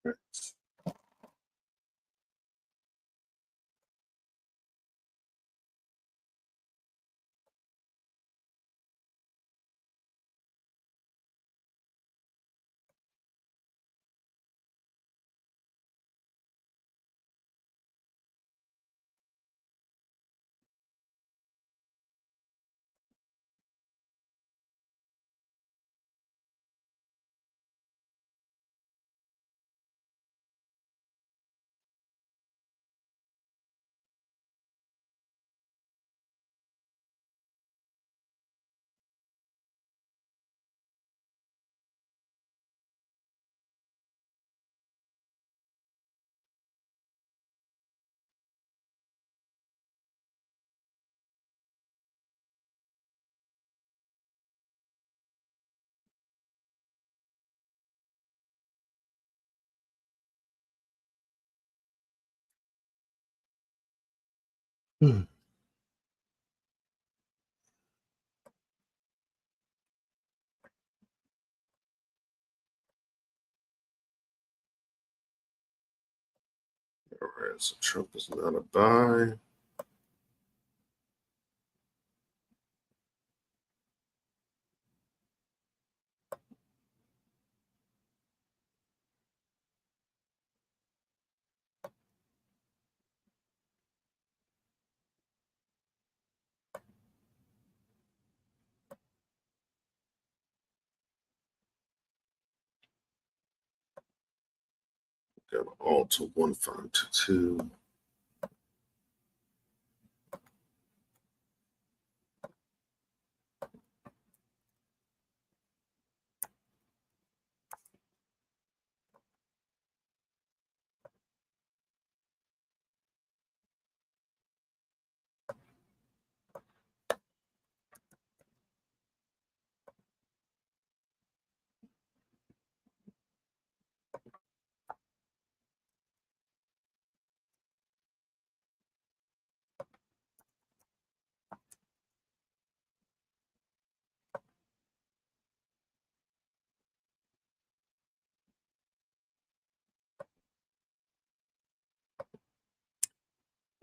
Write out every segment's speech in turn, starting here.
Right. Hmm. All right, so Trump is not a buy. Got all to 1522.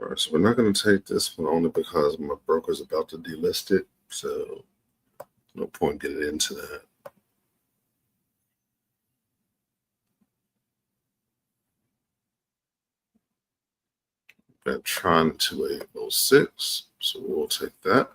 All right, so we're not going to take this one only because my broker's about to delist it. So no point getting into that. Got Tron 2806, so we'll take that.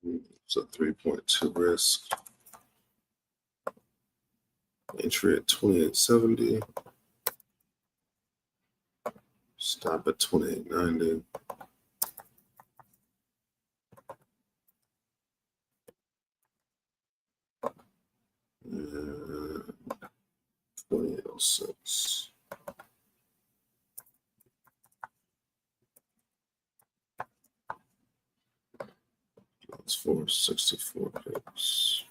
It's a 3.2 risk. Entry at 2870. Stop at 2890. And 2806. That's 464 pips.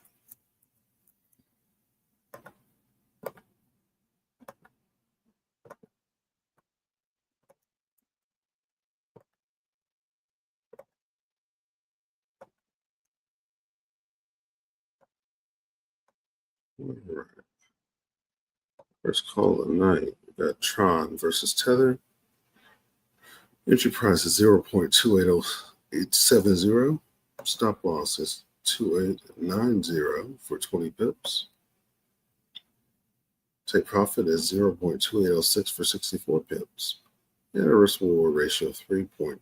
All right. First call of the night. We got Tron versus Tether. Entry price is 0.280870. Stop loss is 2890 for 20 pips. Take profit is 0.2806 for 64 pips. And a risk reward ratio of 3.20.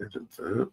Edit that.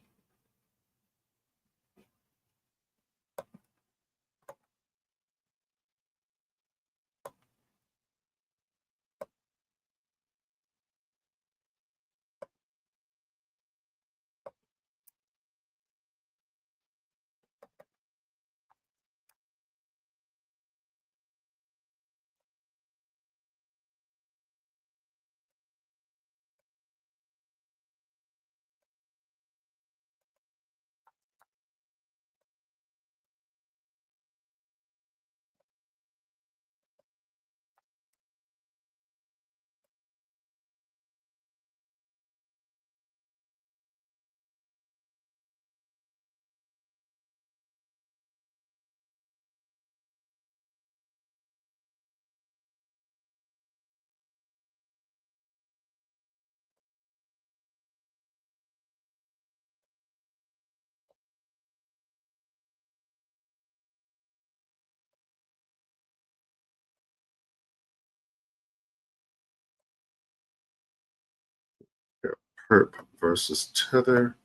Perp versus Tether,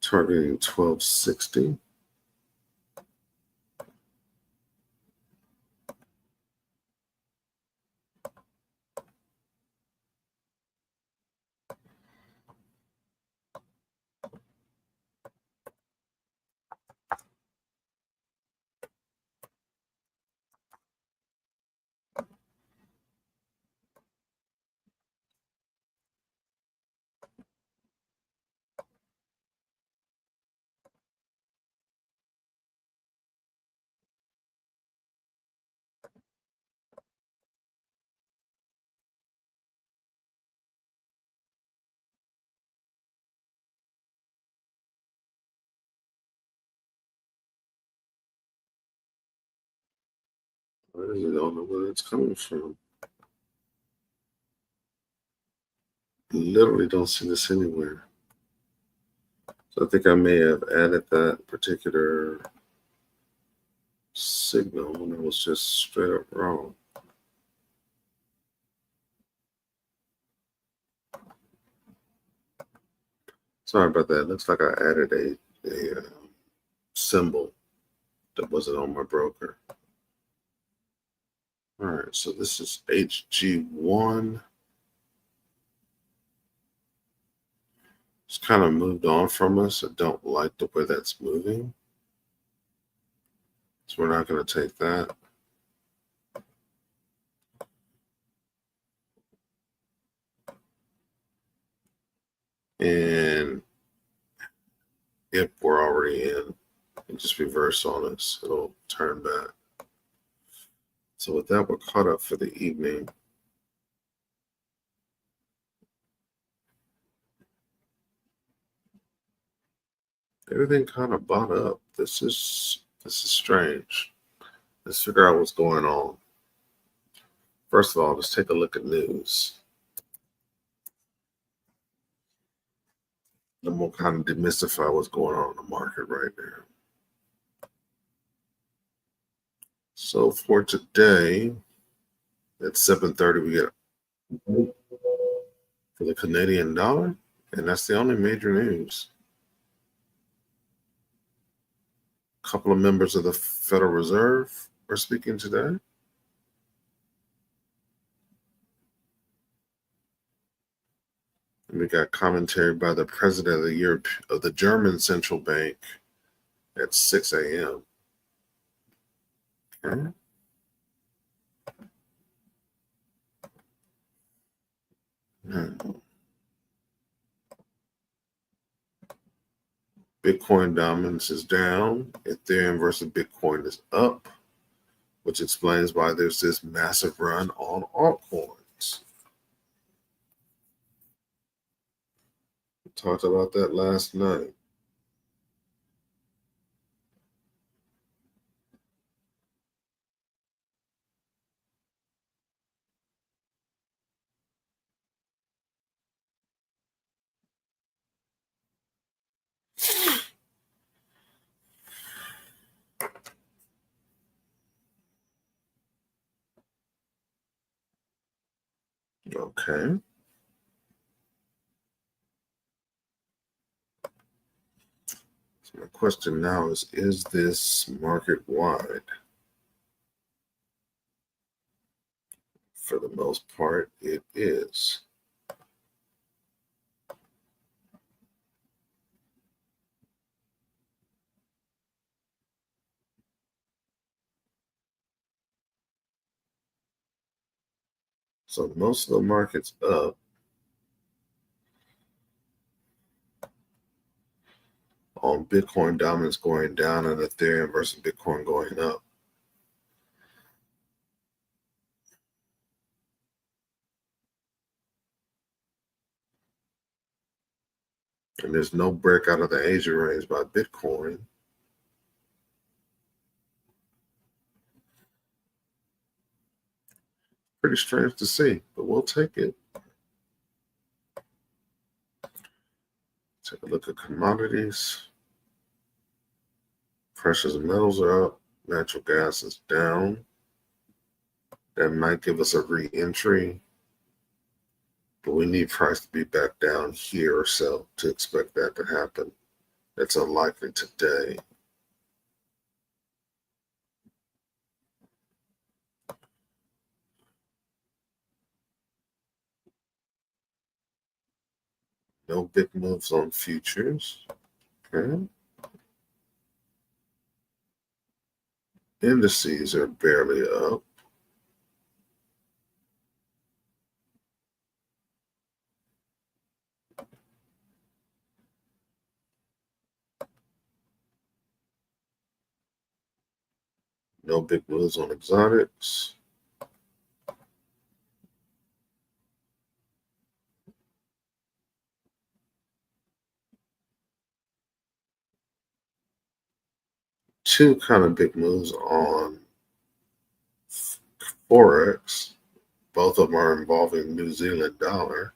targeting 1260. I really don't know where it's coming from. Literally don't see this anywhere. So I think I may have added that particular signal when it was just straight up wrong. Sorry about that. Looks like I added a symbol that wasn't on my broker. All right, so this is HG1. It's kind of moved on from us. I don't like the way that's moving. So we're not going to take that. And if we're already in, and just reverse on us, it'll turn back. So with that, we're caught up for the evening. Everything kind of bought up. This is strange. Let's figure out what's going on. First of all, let's take a look at news. Then we'll kind of demystify what's going on in the market right now. So for today, at 7:30, we get for the Canadian dollar, and that's the only major news. A couple of members of the Federal Reserve are speaking today. We got commentary by the president of the German central bank at 6 a.m. Okay. Bitcoin dominance is down. Ethereum versus Bitcoin is up, which explains why there's this massive run on altcoins. We talked about that last night. Okay. So my question now is this market wide? For the most part, it is. So most of the market's up. On Bitcoin dominance going down and Ethereum versus Bitcoin going up. And there's no breakout of the Asia range by Bitcoin. Pretty strange to see, but we'll take it. Take a look at commodities. Precious metals are up. Natural gas is down. That might give us a re-entry, but we need price to be back down here or so to expect that to happen. That's unlikely today. No big moves on futures. Okay. Indices are barely up. No big moves on exotics. Two kind of big moves on Forex. Both of them are involving New Zealand dollar.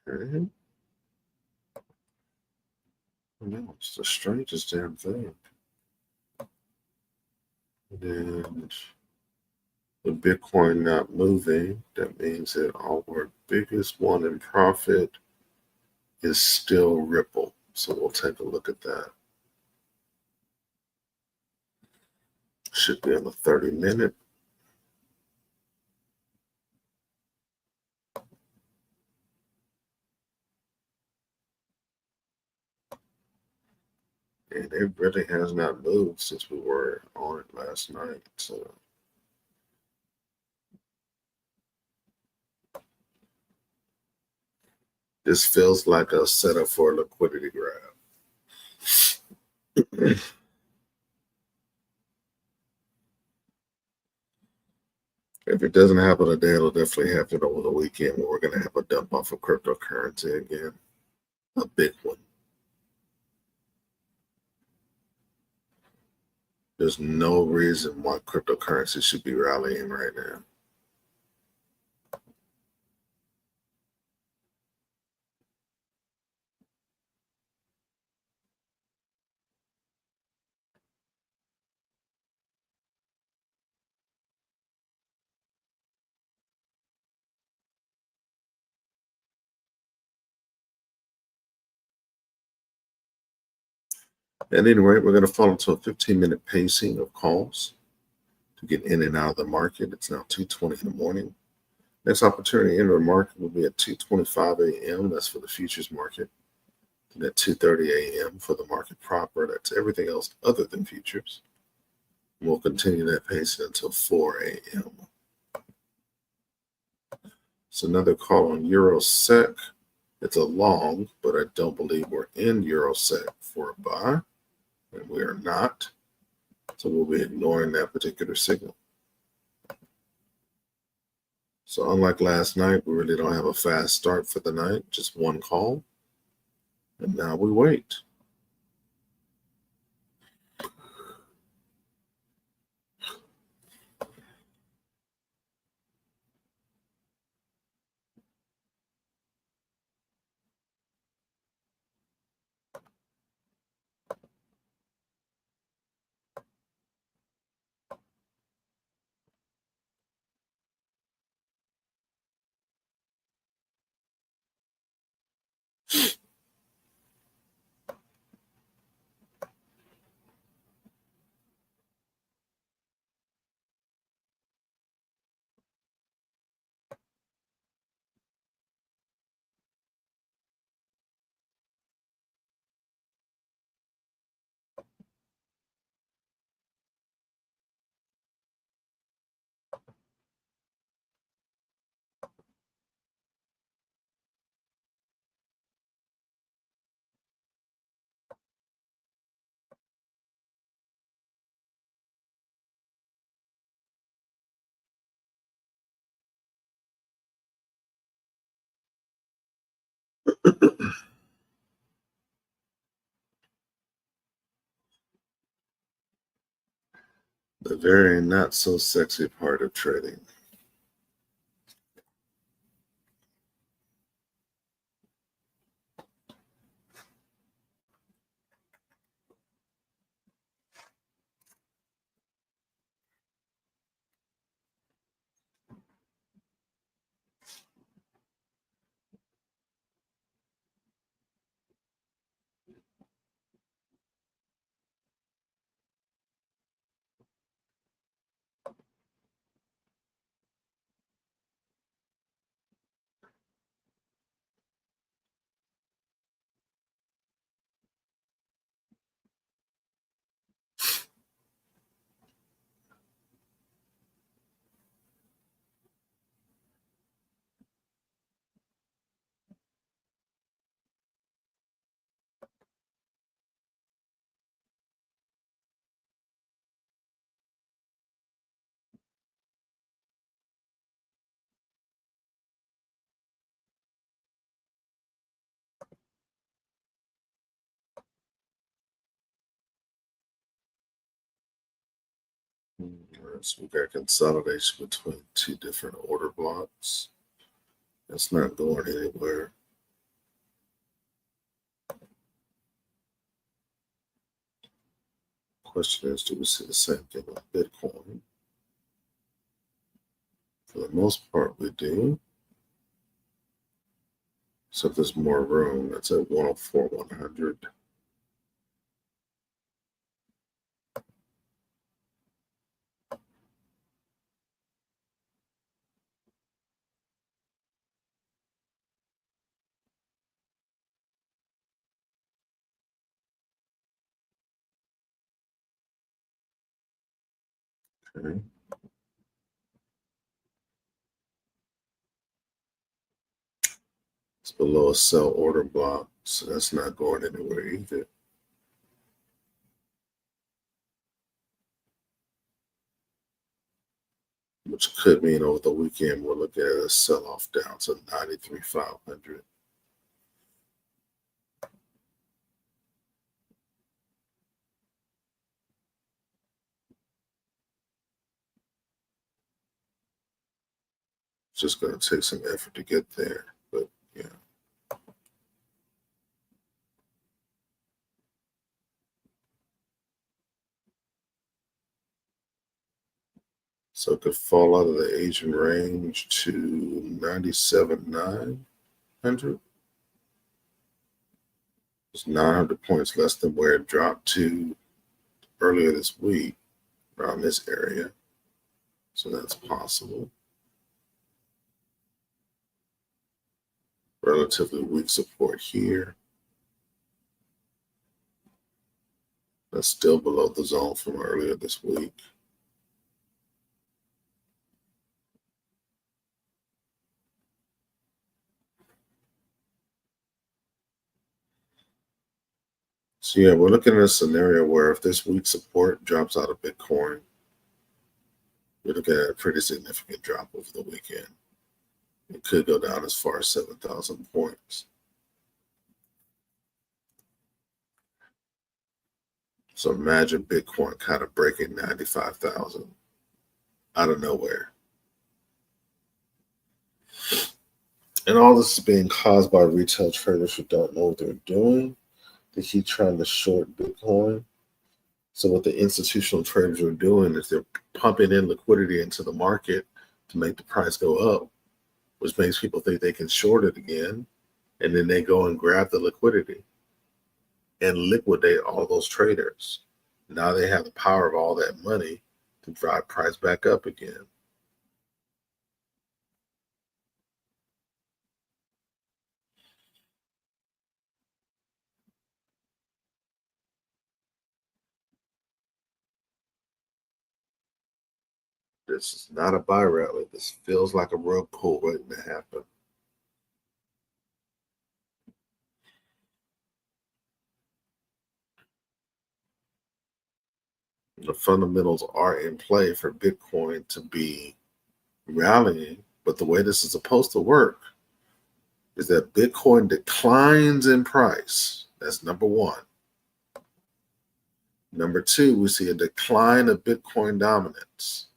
Okay. No, it's the strangest damn thing. And with Bitcoin not moving, that means that our biggest one in profit is still Ripple. So we'll take a look at that. Should be on the 30-minute. And it really has not moved since we were on it last night. So this feels like a setup for a liquidity grab. If it doesn't happen today, it'll definitely happen over the weekend where we're going to have a dump off of cryptocurrency again. A big one. There's no reason why cryptocurrency should be rallying right now. At any rate, we're going to fall into a 15-minute pacing of calls to get in and out of the market. It's now 2:20 in the morning. Next opportunity to enter the market will be at 2:25 a.m. That's for the futures market. And at 2:30 a.m. for the market proper. That's everything else other than futures. We'll continue that pacing until 4 a.m. It's another call on Euro SEC. It's a long, but I don't believe we're in Euro SEC for a buy, and we are not. So we'll be ignoring that particular signal. So unlike last night, we really don't have a fast start for the night, just one call. And now we wait. The very not so sexy part of trading. So we got consolidation between two different order blocks. It's not going anywhere. Question is, do we see the same thing with Bitcoin? For the most part, we do. So if there's more room, that's at 104, 100. Okay. It's below a sell order block, so that's not going anywhere either. Which could mean over the weekend we're looking at a sell-off down to 93,500. It's just going to take some effort to get there, but yeah. So it could fall out of the Asian range to 97,900. It's 900 points less than where it dropped to earlier this week, around this area. So that's possible. Relatively weak support here. That's still below the zone from earlier this week. So yeah, we're looking at a scenario where if this weak support drops out of Bitcoin, we're looking at a pretty significant drop over the weekend. It could go down as far as 7,000 points. So imagine Bitcoin kind of breaking 95,000 out of nowhere. And all this is being caused by retail traders who don't know what they're doing. They keep trying to short Bitcoin. So what the institutional traders are doing is they're pumping in liquidity into the market to make the price go up, which makes people think they can short it again. And then they go and grab the liquidity and liquidate all those traders. Now they have the power of all that money to drive price back up again. This is not a buy rally. This feels like a rug pull waiting to happen. The fundamentals are in play for Bitcoin to be rallying, but the way this is supposed to work is that Bitcoin declines in price. That's number one. Number two, we see a decline of Bitcoin dominance.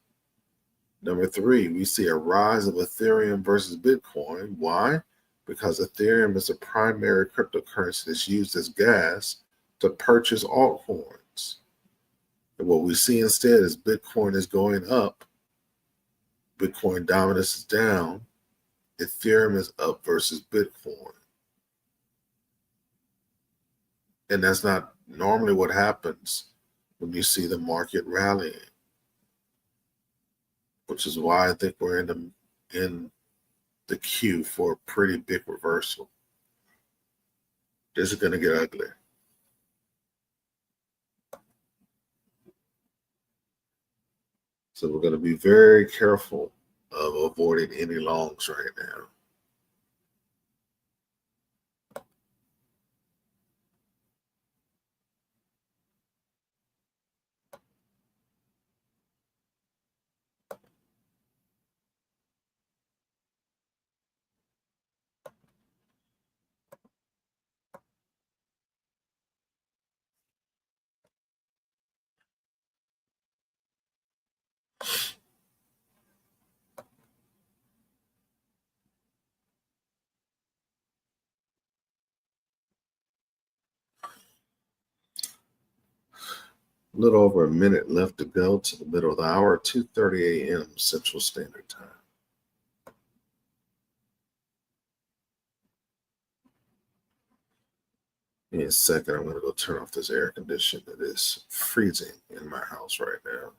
Number three, we see a rise of Ethereum versus Bitcoin. Why? Because Ethereum is a primary cryptocurrency that's used as gas to purchase altcoins. And what we see instead is Bitcoin is going up, Bitcoin dominance is down, Ethereum is up versus Bitcoin. And that's not normally what happens when you see the market rallying, which is why I think we're in the queue for a pretty big reversal. This is going to get ugly. So we're going to be very careful of avoiding any longs right now. A little over a minute left to go to the middle of the hour, 2:30 a.m. Central Standard Time. In a second, I'm going to go turn off this air conditioner that is freezing in my house right now.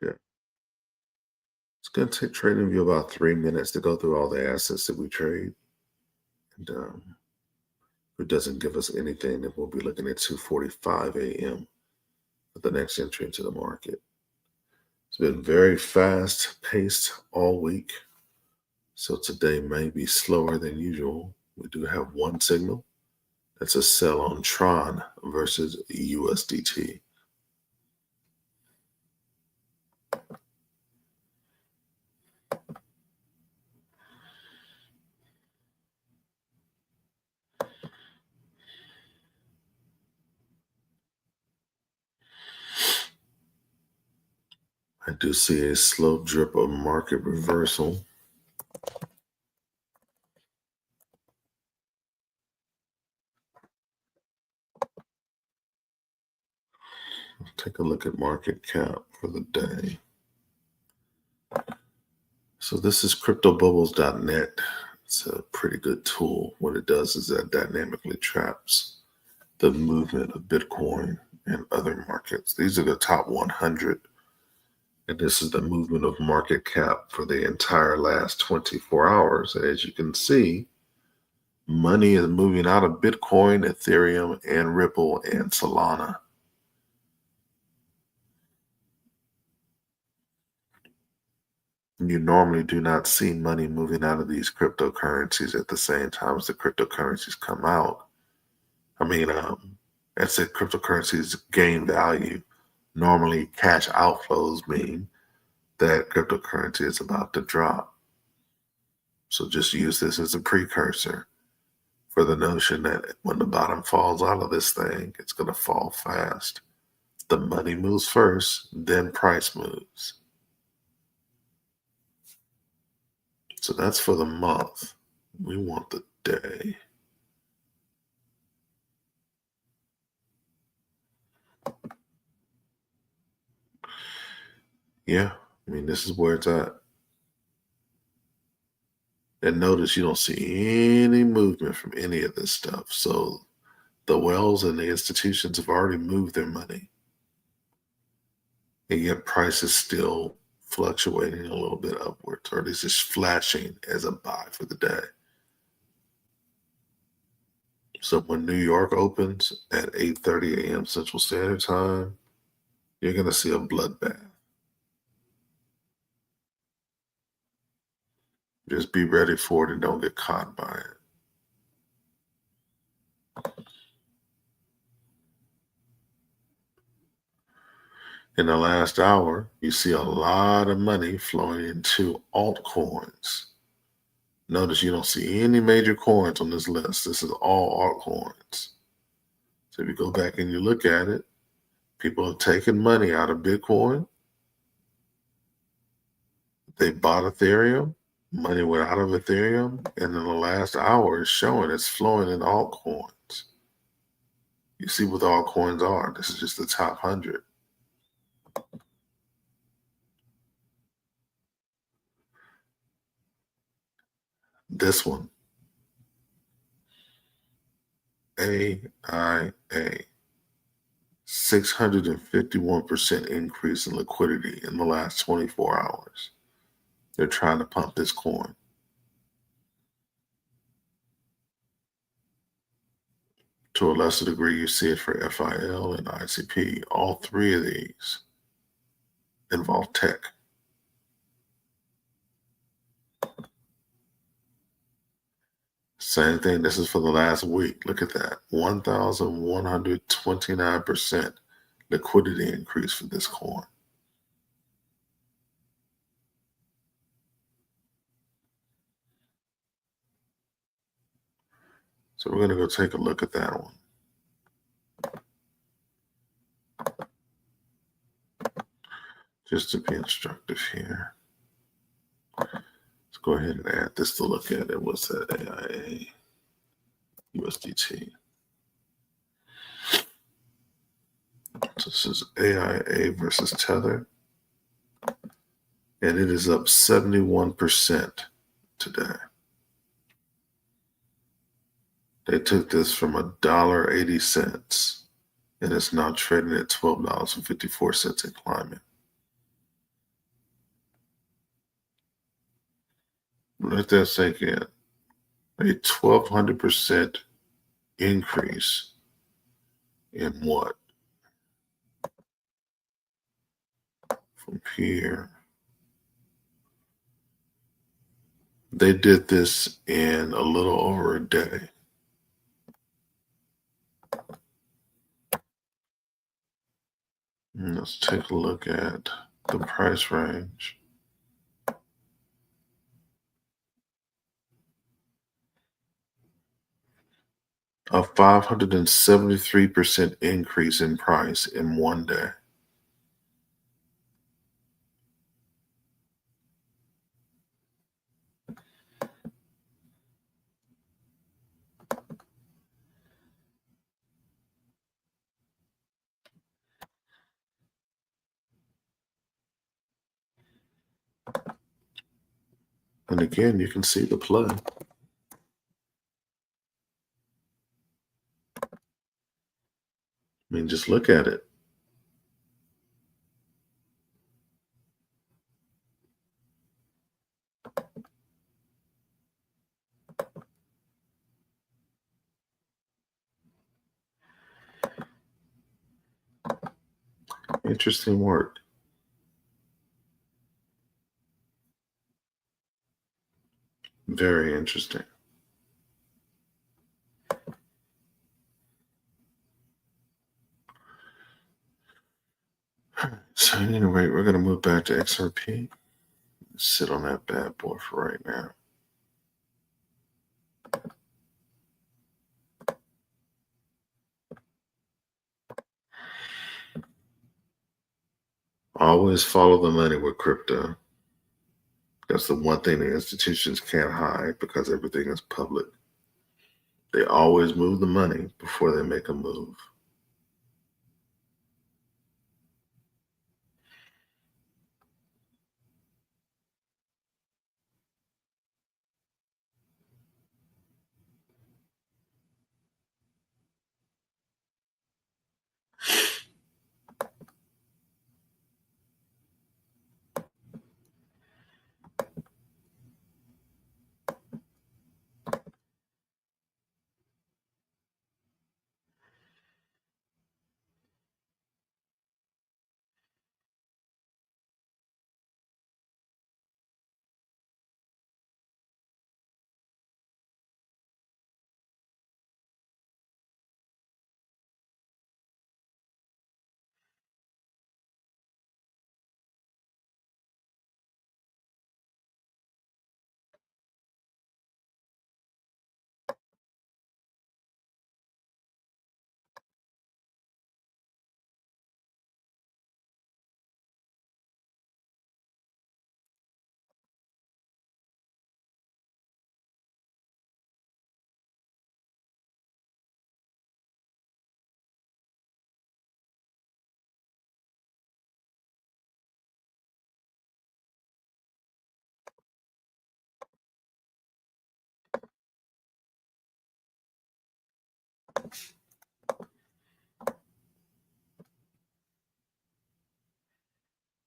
Yeah. It's going to take TradingView about 3 minutes to go through all the assets that we trade. And if it doesn't give us anything, then we'll be looking at 2:45 a.m. for the next entry into the market. It's been very fast paced all week. So today may be slower than usual. We do have one signal. That's a sell on Tron versus USDT. I do see a slow drip of market reversal. Take a look at market cap for the day. So this is cryptobubbles.net. It's a pretty good tool. What it does is that dynamically traps the movement of Bitcoin and other markets. These are the top 100. And this is the movement of market cap for the entire last 24 hours. And as you can see, money is moving out of Bitcoin, Ethereum, and Ripple, and Solana. You normally do not see money moving out of these cryptocurrencies at the same time as the cryptocurrencies come out. As the cryptocurrencies gain value, normally cash outflows mean that cryptocurrency is about to drop. So just use this as a precursor for the notion that when the bottom falls out of this thing, it's going to fall fast. The money moves first, then price moves. So that's for the month. We want the day. Yeah, this is where it's at. And notice you don't see any movement from any of this stuff. So the wells and the institutions have already moved their money. And yet price is still fluctuating a little bit upwards, or at least it's flashing as a buy for the day. So when New York opens at 8:30 a.m. Central Standard Time, you're going to see a bloodbath. Just be ready for it and don't get caught by it. In the last hour, you see a lot of money flowing into altcoins. Notice you don't see any major coins on this list. This is all altcoins. So if you go back and you look at it, people are taking money out of Bitcoin. They bought Ethereum. Money went out of Ethereum. And in the last hour, it's showing it's flowing in altcoins. You see what the altcoins are. This is just the top 100. This one, AIA, 651% increase in liquidity in the last 24 hours. They're trying to pump this coin. To a lesser degree, you see it for FIL and ICP. All three of these involve tech. Same thing. This is for the last week. Look at that. 1,129% liquidity increase for this coin. So we're going to go take a look at that one. Just to be instructive here. Let's go ahead and add this to look at it. What's that? AIA, USDT. So this is AIA versus Tether. And it is up 71% today. They took this from $1.80 and it's now trading at $12.54 and climbing. Let that sink in. A 1,200% increase in what? from here. They did this in a little over a day. And let's take a look at the price range. A 573% increase in price in one day. And again, you can see the play. I mean, just look at it. Interesting work. Very interesting. So at any rate, we're going to move back to XRP. Sit on that bad boy for right now. Always follow the money with crypto. That's the one thing the institutions can't hide because everything is public. They always move the money before they make a move.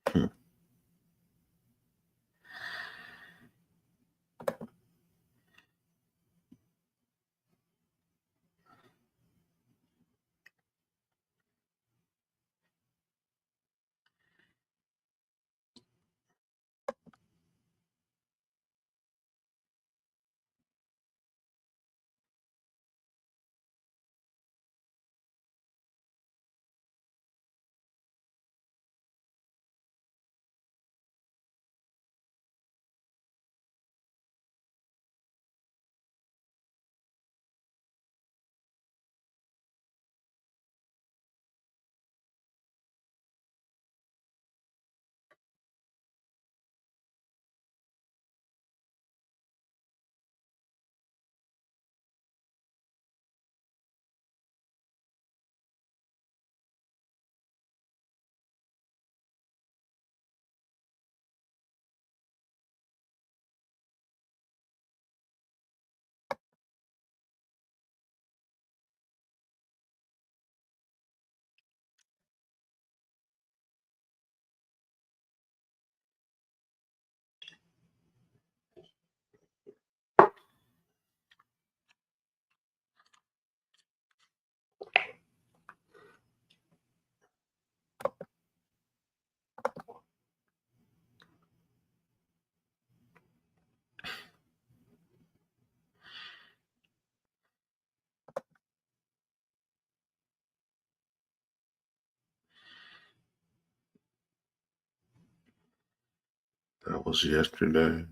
Hmm. That was yesterday.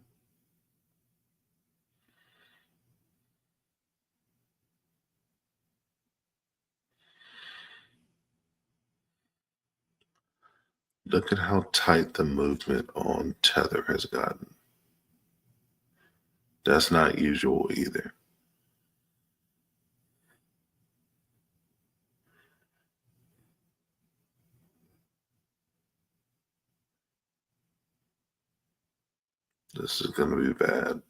Look at how tight the movement on Tether has gotten. That's not usual either. This is going to be bad.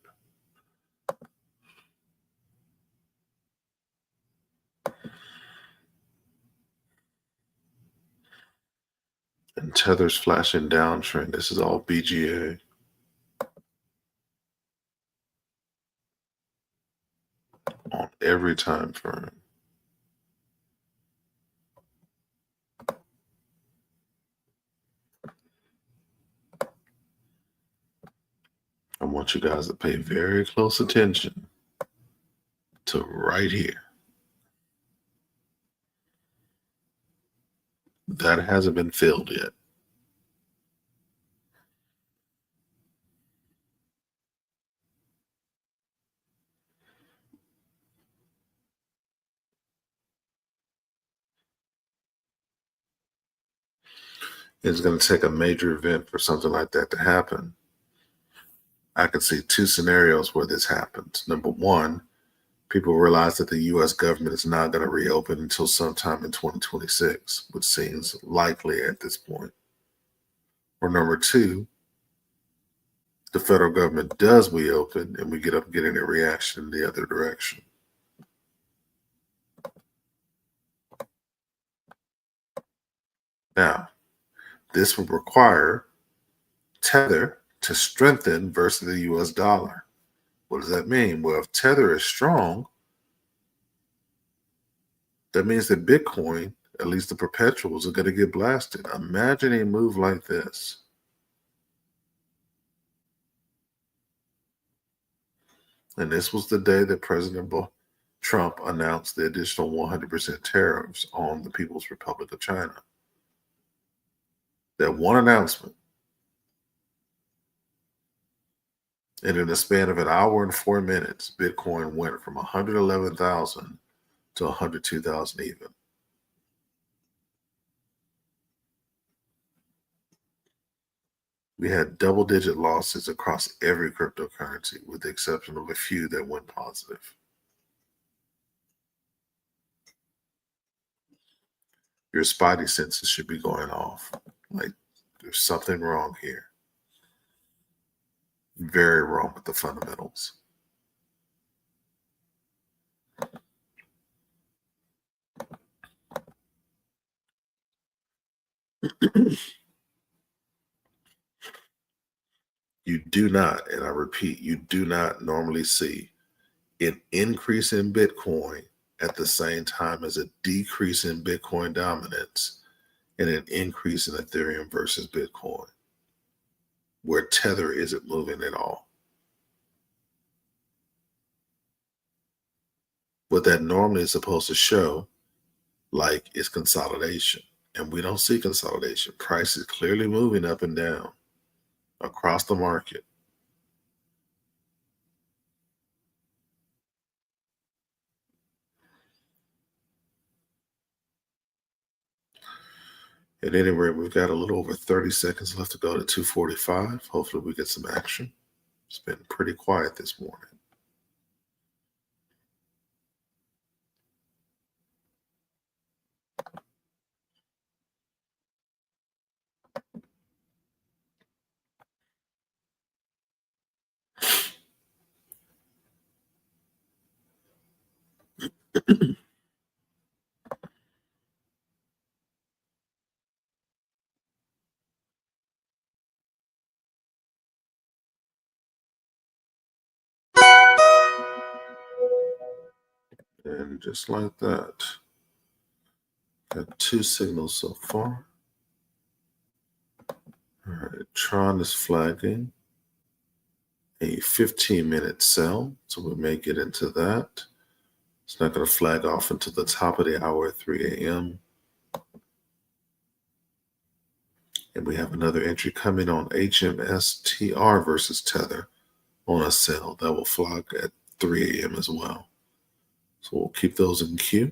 And Tether's flashing downtrend. This is all BGA. On every time frame. I want you guys to pay very close attention to right here. That hasn't been filled yet. It's going to take a major event for something like that to happen. I can see two scenarios where this happens. Number one, people realize that the U.S. government is not going to reopen until sometime in 2026, which seems likely at this point. Or number two, the federal government does reopen and we get up getting a reaction in the other direction. Now, this would require Tether to strengthen versus the US dollar. What does that mean? Well, if Tether is strong, that means that Bitcoin, at least the perpetuals, are going to get blasted. Imagine a move like this. And this was the day that President Trump announced the additional 100% tariffs on the People's Republic of China. That one announcement. And in the span of an hour and 4 minutes, Bitcoin went from 111,000 to 102,000 even. We had double-digit losses across every cryptocurrency, with the exception of a few that went positive. Your spidey senses should be going off. Like, there's something wrong here. Very wrong with the fundamentals. You do not, and I repeat, you do not normally see an increase in Bitcoin at the same time as a decrease in Bitcoin dominance and an increase in Ethereum versus Bitcoin, where Tether isn't moving at all. What that normally is supposed to show, like, is consolidation. And we don't see consolidation. Price is clearly moving up and down across the market. At any rate, we've got a little over 30 seconds left to go to 245. Hopefully we get some action. It's been pretty quiet this morning. And just like that, got two signals so far. All right, Tron is flagging a 15-minute sell, so we may get into that. It's not going to flag off until the top of the hour at 3 a.m. And we have another entry coming on HMSTR versus Tether on a sell that will flag at 3 a.m. as well. So we'll keep those in queue.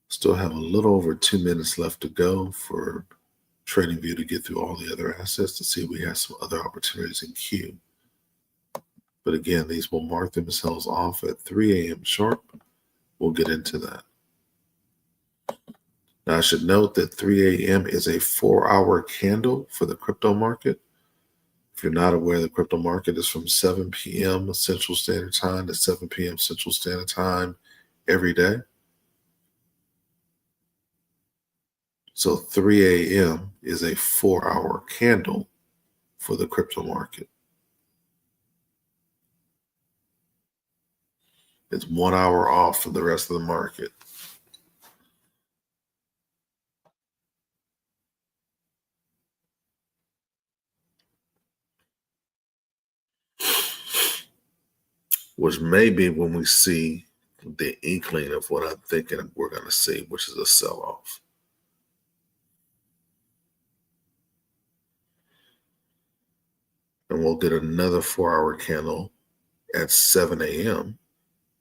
Still have a little over 2 minutes left to go for TradingView to get through all the other assets to see if we have some other opportunities in queue. But again, these will mark themselves off at 3 a.m. sharp. We'll get into that. Now, I should note that 3 a.m. is a 4-hour candle for the crypto market. If you're not aware, the crypto market is from 7 p.m. Central Standard Time to 7 p.m. Central Standard Time every day. So 3 a.m. is a 4-hour candle for the crypto market. It's 1 hour off from the rest of the market. Which may be when we see the inkling of what I'm thinking we're going to see, which is a sell-off. And we'll get another 4-hour candle at 7 a.m.,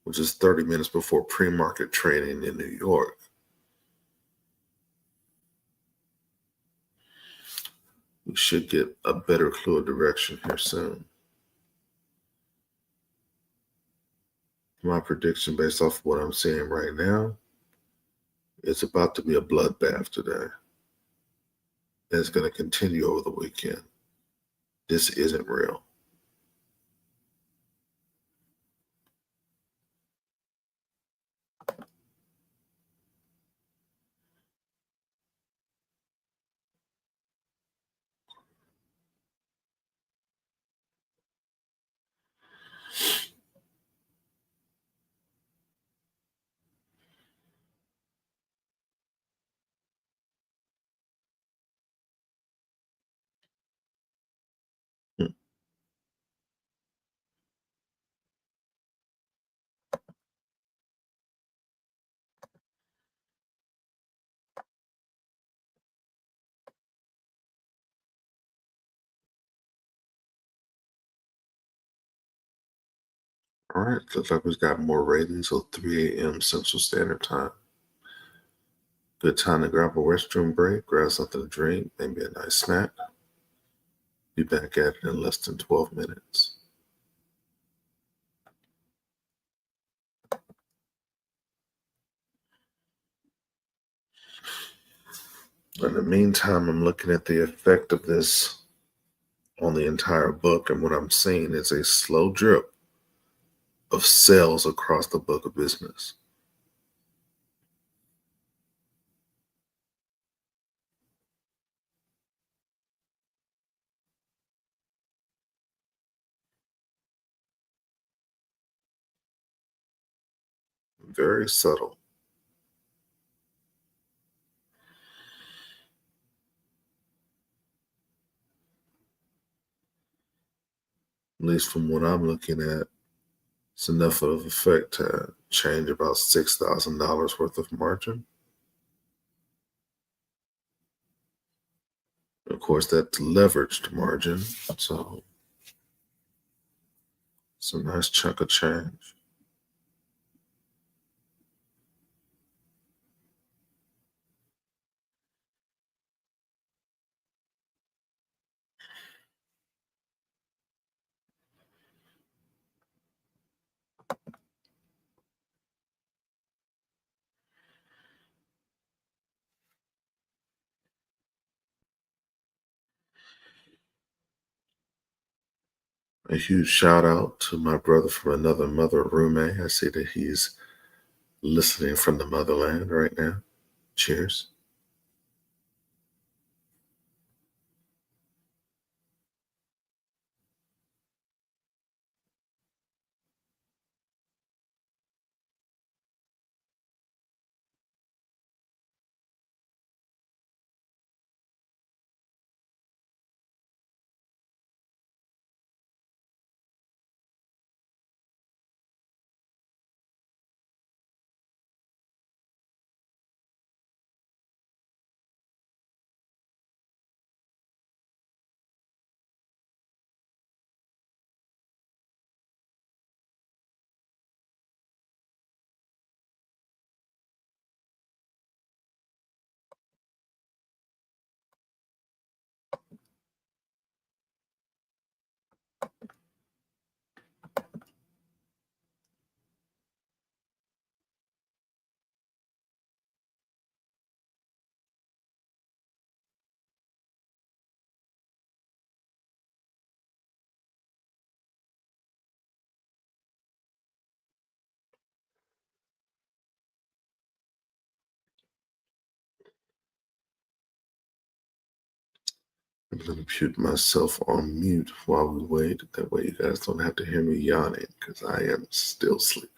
which is 30 minutes before pre-market trading in New York. We should get a better clue of direction here soon. My prediction based off of what I'm seeing right now, it's about to be a bloodbath today. And it's going to continue over the weekend. This isn't real. All right, looks like we've got more ratings till 3 a.m. Central Standard Time. Good time to grab a restroom break, grab something to drink, maybe a nice snack. Be back at it in less than 12 minutes. In the meantime, I'm looking at the effect of this on the entire book, and what I'm seeing is a slow drip of sales across the book of business. Very subtle. At least from what I'm looking at, it's enough of effect to change about $6,000 worth of margin. Of course, that's leveraged margin, so it's a nice chunk of change. A huge shout out to my brother from another mother, Rume. I see that he's listening from the motherland right now. Cheers. I'm going to put myself on mute while we wait. That way you guys don't have to hear me yawning because I am still sleeping.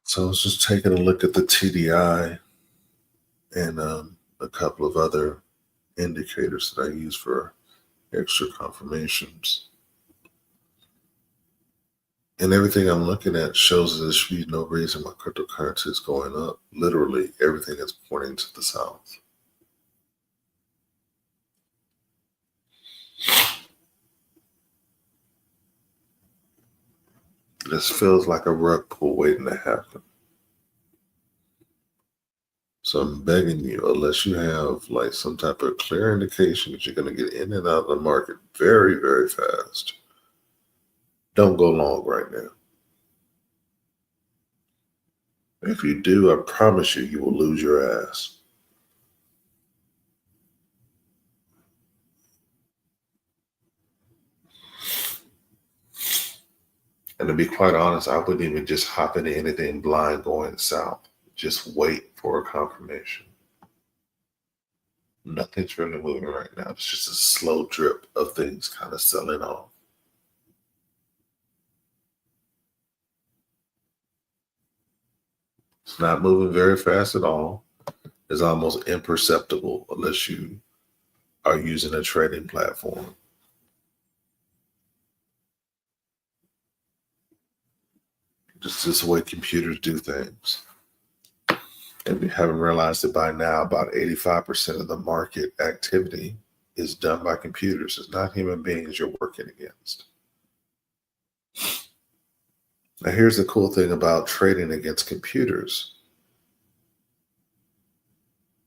So I was just taking a look at the TDI and a couple of other indicators that I use for extra confirmations. And everything I'm looking at shows that there should be no reason why cryptocurrency is going up. Literally, everything is pointing to the south. This feels like a rug pull waiting to happen. So I'm begging you, unless you have like some type of clear indication that you're going to get in and out of the market very, very fast, don't go long right now. If you do, I promise you, you will lose your ass. And to be quite honest, I wouldn't even just hop into anything blind going south. Just wait for a confirmation. Nothing's really moving right now. It's just a slow drip of things kind of selling off. It's not moving very fast at all. It's almost imperceptible unless you are using a trading platform. Just the way computers do things. And we haven't realized it by now, about 85% of the market activity is done by computers. It's not human beings you're working against. Now, here's the cool thing about trading against computers.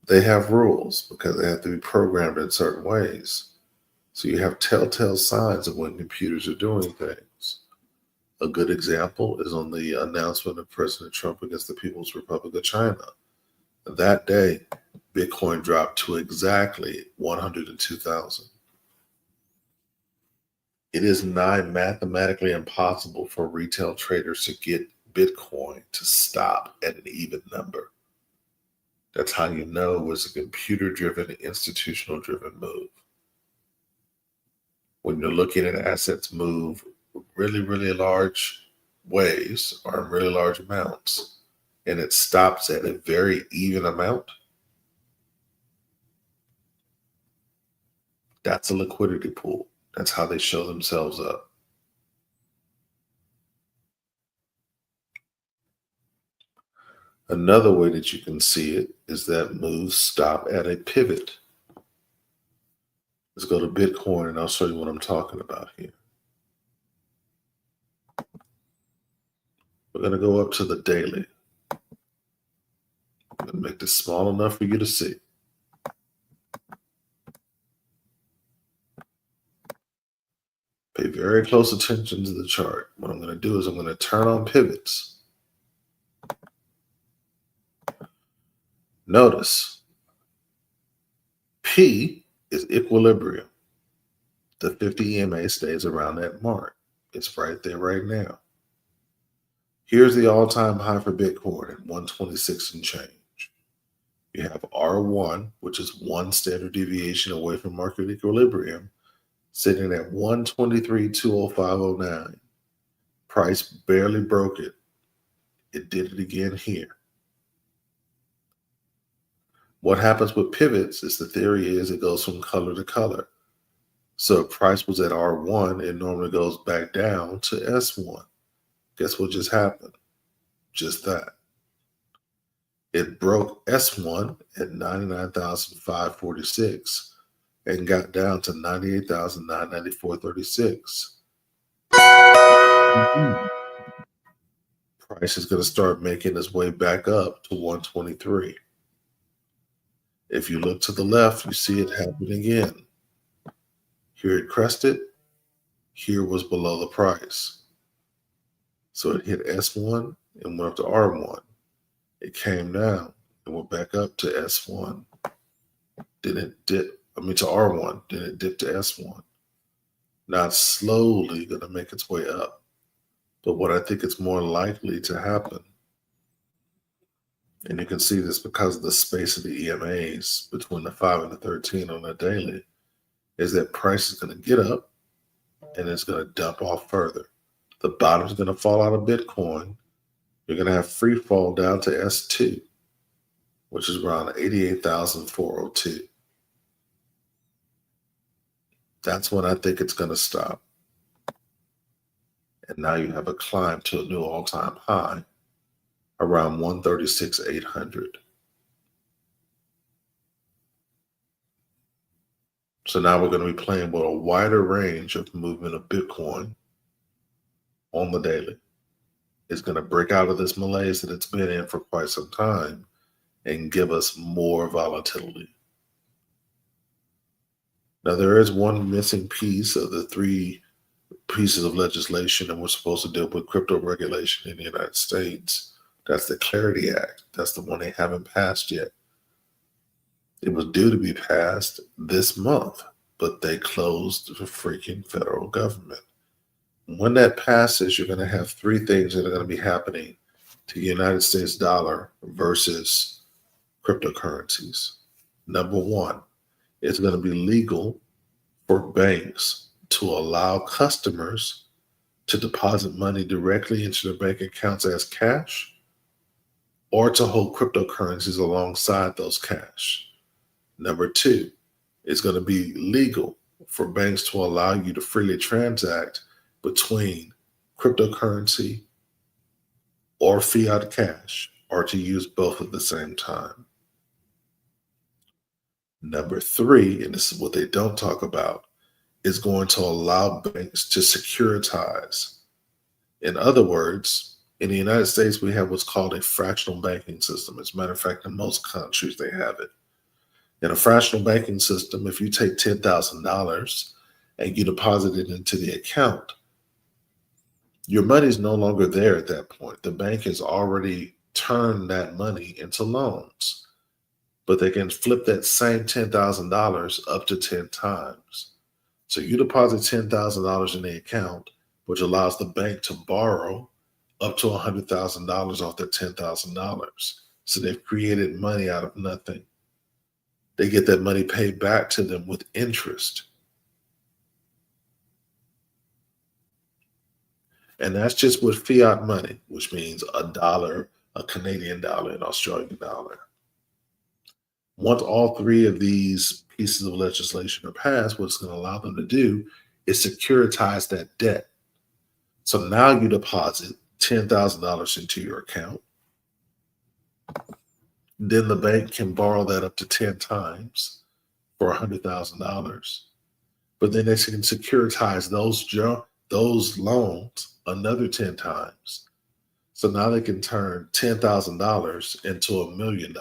They have rules because they have to be programmed in certain ways. So you have telltale signs of when computers are doing things. A good example is on the announcement of President Trump against the People's Republic of China. That day, Bitcoin dropped to exactly 102,000. It is nigh mathematically impossible for retail traders to get Bitcoin to stop at an even number. That's how you know it was a computer-driven, institutional-driven move. When you're looking at assets move really, really large ways or in really large amounts, and it stops at a very even amount, that's a liquidity pool. That's how they show themselves up. Another way that you can see it is that moves stop at a pivot. Let's go to Bitcoin and I'll show you what I'm talking about here. We're going to go up to the daily. I'm going to make this small enough for you to see. Pay very close attention to the chart. What I'm going to do is I'm going to turn on pivots. Notice P is equilibrium. The 50 EMA stays around that mark. It's right there right now. Here's the all-time high for Bitcoin at 126 and change. You have R1, which is one standard deviation away from market equilibrium, sitting at 123.20509. Price barely broke it. It did it again here. What happens with pivots is the theory is it goes from color to color. So if price was at R1, it normally goes back down to S1. Guess what just happened? Just that. It broke S1 at 99,546 and got down to 98,994.36. Price is going to start making its way back up to 123. If you look to the left, you see it happen again. Here it crested. Here was below the price. So it hit S1 and went up to R1. It came down and went back up to S1. Then it dipped, to R1. Then it dipped to S1. Now it's slowly going to make its way up. But what I think is more likely to happen, and you can see this because of the space of the EMAs between the 5 and the 13 on the daily, is that price is going to get up and it's going to dump off further. The bottom is going to fall out of Bitcoin. You're going to have free fall down to S2, which is around 88,402. That's when I think it's going to stop. And now you have a climb to a new all-time high around 136,800. So now we're going to be playing with a wider range of movement of Bitcoin on the daily. It's going to break out of this malaise that it's been in for quite some time and give us more volatility. Now, there is one missing piece of the three pieces of legislation that we're supposed to deal with crypto regulation in the United States. That's the Clarity Act. That's the one they haven't passed yet. It was due to be passed this month, but they closed the freaking federal government. When that passes, you're going to have three things that are going to be happening to the United States dollar versus cryptocurrencies. Number one, it's going to be legal for banks to allow customers to deposit money directly into their bank accounts as cash or to hold cryptocurrencies alongside those cash. Number two, it's going to be legal for banks to allow you to freely transact between cryptocurrency or fiat cash or to use both at the same time. Number three, and this is what they don't talk about, is going to allow banks to securitize. In other words, in the United States, we have what's called a fractional banking system. As a matter of fact, in most countries, they have it. In a fractional banking system, if you take $10,000 and you deposit it into the account, your money is no longer there at that point. The bank has already turned that money into loans, but they can flip that same $10,000 up to 10 times. So you deposit $10,000 in the account, which allows the bank to borrow up to $100,000 off that $10,000. So they've created money out of nothing. They get that money paid back to them with interest. And that's just with fiat money, which means a dollar, a Canadian dollar, an Australian dollar. Once all three of these pieces of legislation are passed, what's going to allow them to do is securitize that debt. So now you deposit $10,000 into your account. Then the bank can borrow that up to 10 times for $100,000. But then they can securitize those loans another 10 times. So now they can turn $10,000 into $1 million.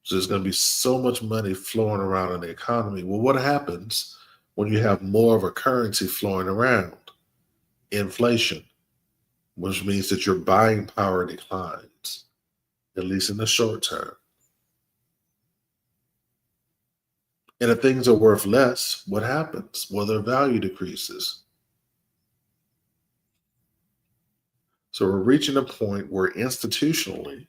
So there's going to be so much money flowing around in the economy. Well, what happens when you have more of a currency flowing around? Inflation, which means that your buying power declines, at least in the short term. And if things are worth less, what happens? Well, their value decreases. So we're reaching a point where institutionally,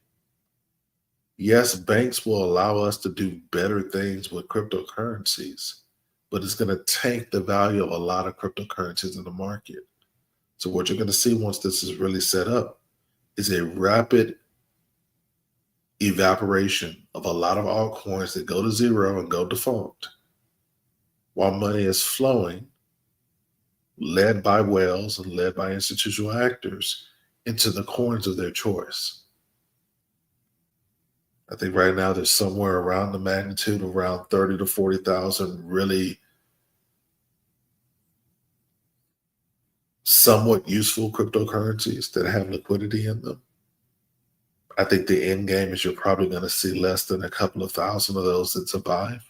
yes, banks will allow us to do better things with cryptocurrencies, but it's going to tank the value of a lot of cryptocurrencies in the market. So what you're going to see once this is really set up is a rapid evaporation of a lot of altcoins that go to zero and go defunct, while money is flowing, led by whales and led by institutional actors, into the coins of their choice. I think right now there's somewhere around the magnitude of around 30 to 40,000 really somewhat useful cryptocurrencies that have liquidity in them. I think the end game is you're probably going to see less than a couple of thousand of those that survive.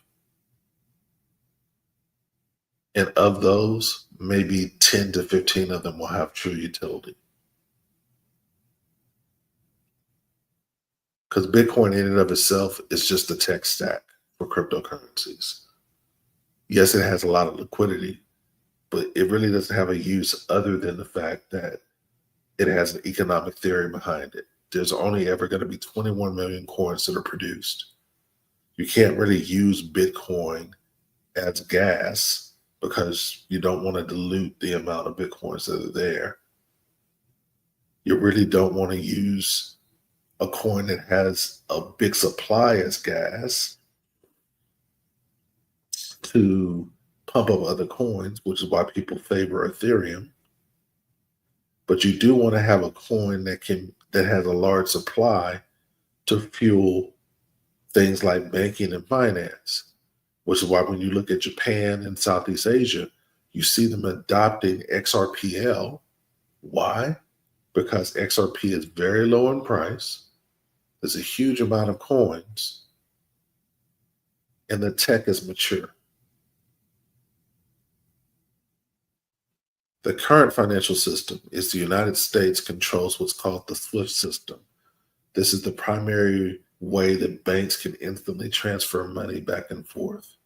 And of those, maybe 10 to 15 of them will have true utility. Because Bitcoin in and of itself is just a tech stack for cryptocurrencies. Yes, it has a lot of liquidity, but it really doesn't have a use other than the fact that it has an economic theory behind it. There's only ever going to be 21 million coins that are produced. You can't really use Bitcoin as gas because you don't want to dilute the amount of Bitcoins that are there. You really don't want to use a coin that has a big supply as gas to pump up other coins, which is why people favor Ethereum. But you do want to have a coin that has a large supply to fuel things like banking and finance, which is why when you look at Japan and Southeast Asia, you see them adopting XRPL. Why? Because XRP is very low in price. There's a huge amount of coins, and the tech is mature. The current financial system is the United States controls what's called the SWIFT system. This is the primary way that banks can instantly transfer money back and forth.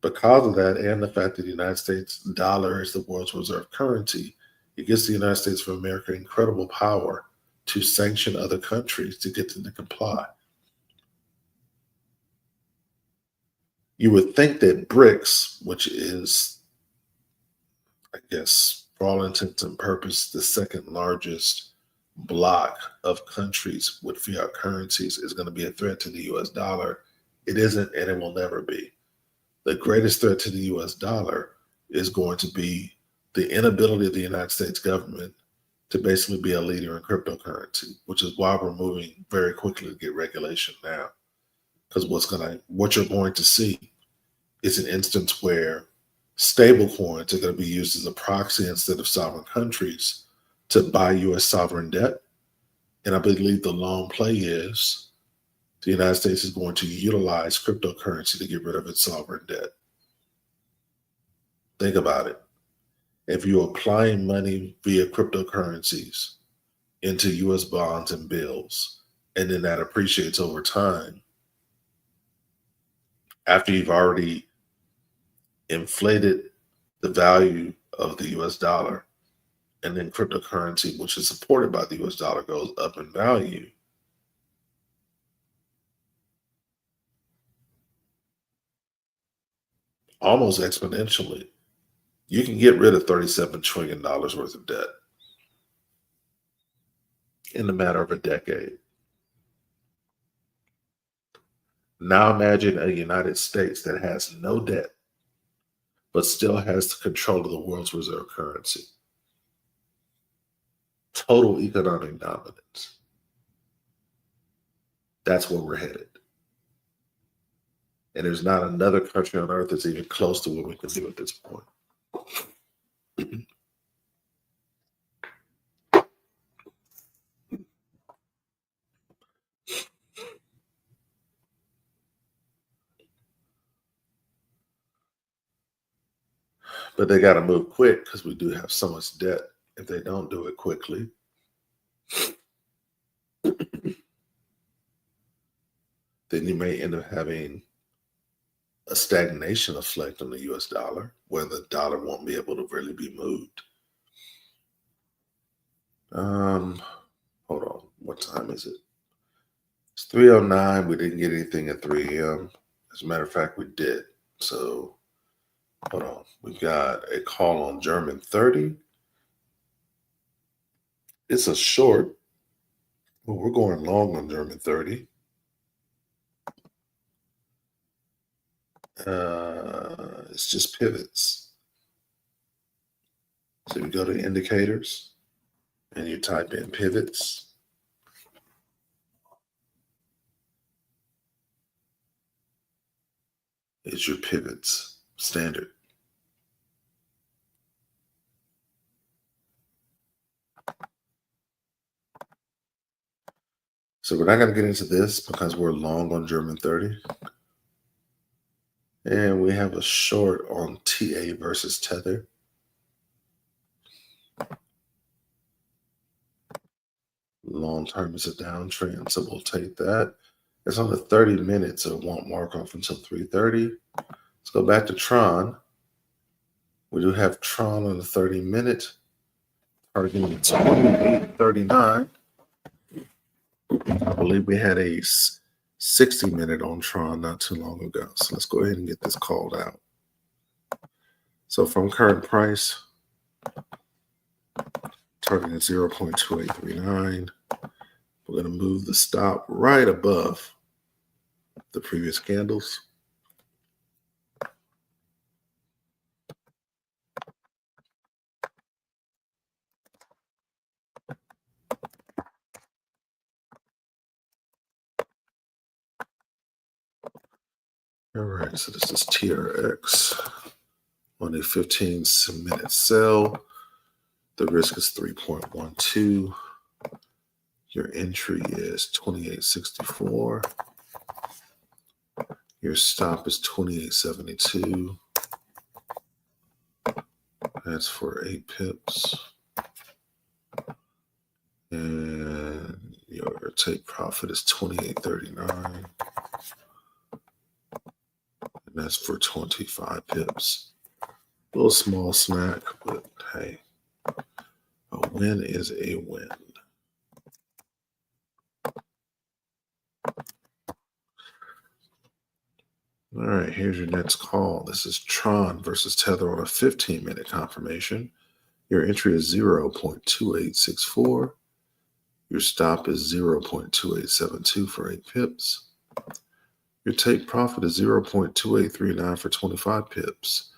Because of that, and the fact that the United States dollar is the world's reserve currency, it gives the United States of America incredible power to sanction other countries to get them to comply. You would think that BRICS, which is, I guess, for all intents and purposes, the second largest block of countries with fiat currencies, is going to be a threat to the US dollar. It isn't, and it will never be. The greatest threat to the US dollar is going to be the inability of the United States government to basically be a leader in cryptocurrency, which is why we're moving very quickly to get regulation now. Because what you're going to see is an instance where stable coins are going to be used as a proxy instead of sovereign countries to buy US sovereign debt. And I believe the long play is the United States is going to utilize cryptocurrency to get rid of its sovereign debt. Think about it. If you're applying money via cryptocurrencies into US bonds and bills, and then that appreciates over time, after you've already inflated the value of the US dollar, and then cryptocurrency, which is supported by the US dollar, goes up in value, almost exponentially, you can get rid of $37 trillion worth of debt in the matter of a decade. Now imagine a United States that has no debt, but still has the control of the world's reserve currency. Total economic dominance. That's where we're headed. And there's not another country on earth that's even close to what we can do at this point. But they got to move quick because we do have so much debt. If they don't do it quickly, then you may end up having a stagnation effect on the US dollar, where the dollar won't be able to really be moved. Hold on. What time is it? It's 3:09. We didn't get anything at 3 a.m. As a matter of fact, we did. So hold on. We got a call on German 30. It's a short. Well, we're going long on German 30. It's just pivots. So you go to indicators and you type in pivots. It's your pivots standard. So we're not going to get into this because we're long on German 30. And we have a short on TA versus Tether. Long term is a downtrend, so we'll take that. It's on the 30 minutes, so it won't mark off until 3:30. Let's go back to Tron. We do have Tron on the 30-minute, targeting 28.39. I believe we had a 60-minute on Tron not too long ago. So let's go ahead and get this called out. So from current price, targeting 0.2839. We're going to move the stop right above the previous candles. All right, so this is TRX on a 15-minute sell. The risk is 3.12. Your entry is 28.64. Your stop is 28.72. That's for 8 pips. And your take profit is 28.39. And that's for 25 pips. A little small snack, but hey, a win is a win. All right, here's your next call. This is Tron versus Tether on a 15-minute confirmation. Your entry is 0.2864. Your stop is 0.2872 for 8 pips. Your take profit is 0.2839 for 25 pips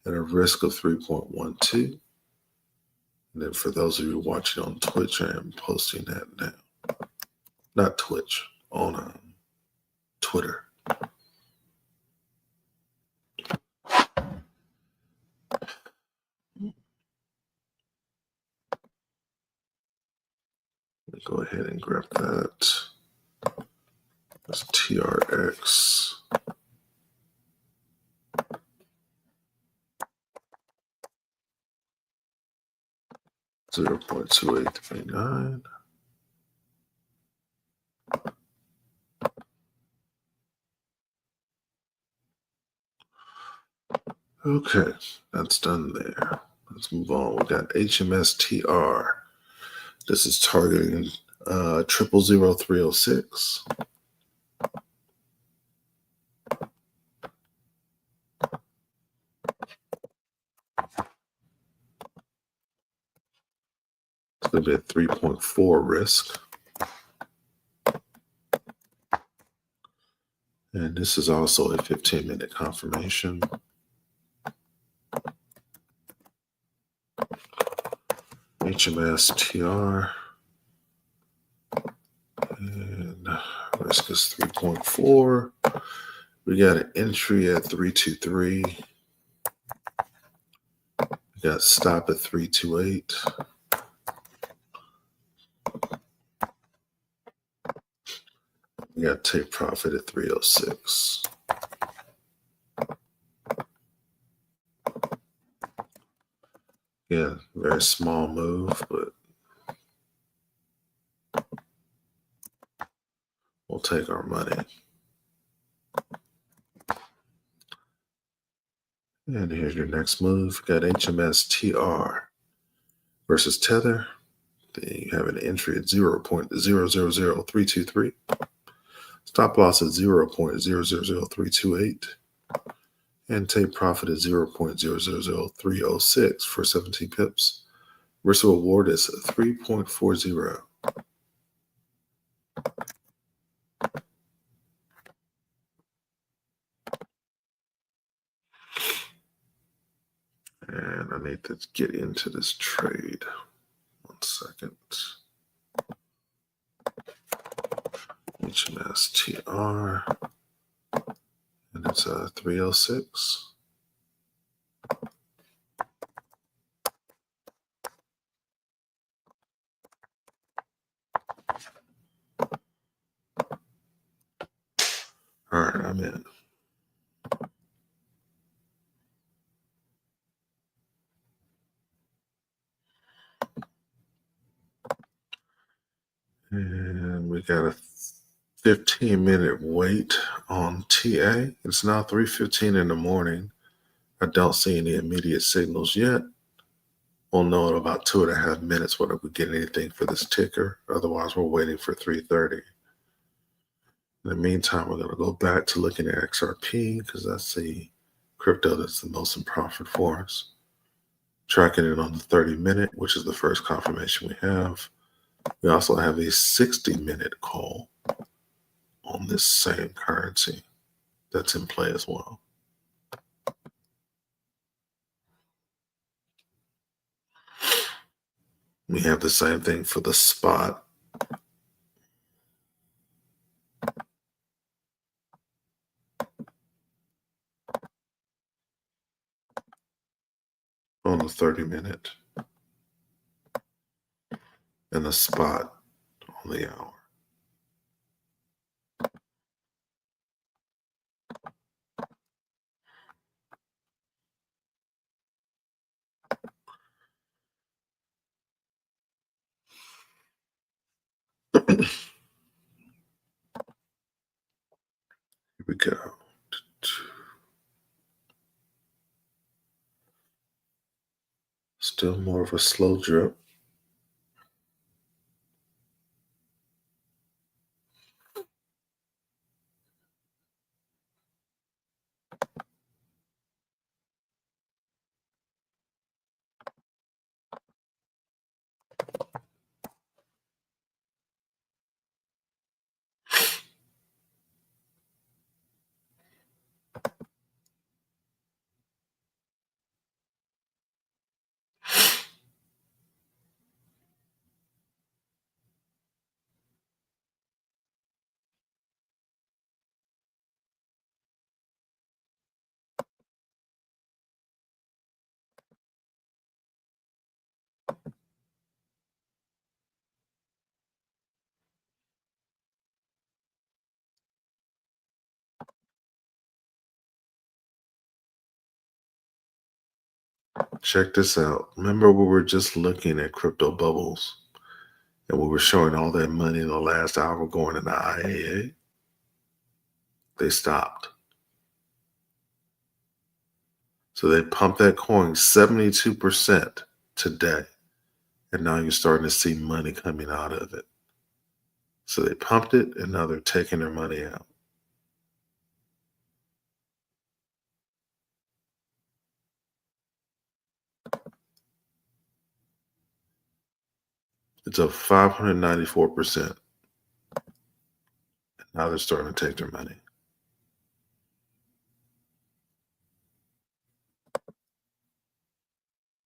at a risk of 3.12. And then for those of you watching on Twitch, I am posting that now. Not Twitch, on Twitter. Let me go ahead and grab that. That's TRX. $0.2839. Okay, that's done there. Let's move on. We got HMSTR. This is targeting 000306. It's going to be a 3.4 risk. And this is also a 15-minute confirmation. HMSTR. And risk is 3.4. We got an entry at 323. We got stop at 328. We got take profit at 306. Yeah, very small move, but we'll take our money. And here's your next move. You got HMSTR versus Tether. Then you have an entry at 0.000323. Stop loss at 0.000328. And take profit at 0.000306 for 17 pips. Risk reward is 3.40. And I need to get into this trade. 1 second. HMSTR. And it's a 306. All right, I'm in. And we got a 15-minute wait on TA. It's now 3:15 in the morning. I don't see any immediate signals yet. We'll know in about 2.5 minutes whether we get anything for this ticker. Otherwise, we're waiting for 3:30. In the meantime, we're going to go back to looking at XRP because that's the crypto that's the most in profit for us. Tracking it on the 30-minute, which is the first confirmation we have. We also have a 60-minute call on this same currency that's in play as well. We have the same thing for the spot. on the 30-minute and the spot on the hour. Here we go. Still more of a slow drip. Check this out. Remember, we were just looking at crypto bubbles and we were showing all that money in the last hour going in the IAA. They stopped. So they pumped that coin 72% today. And now you're starting to see money coming out of it. So they pumped it and now they're taking their money out. It's up 594%. Now they're starting to take their money.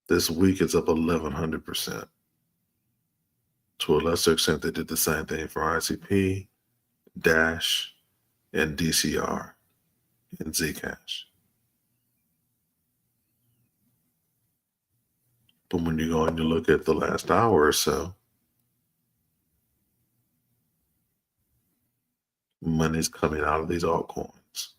This week it's up 1,100%. To a lesser extent, they did the same thing for ICP, Dash, and DCR, and Zcash. But when you go and you look at the last hour or so, money's coming out of these altcoins.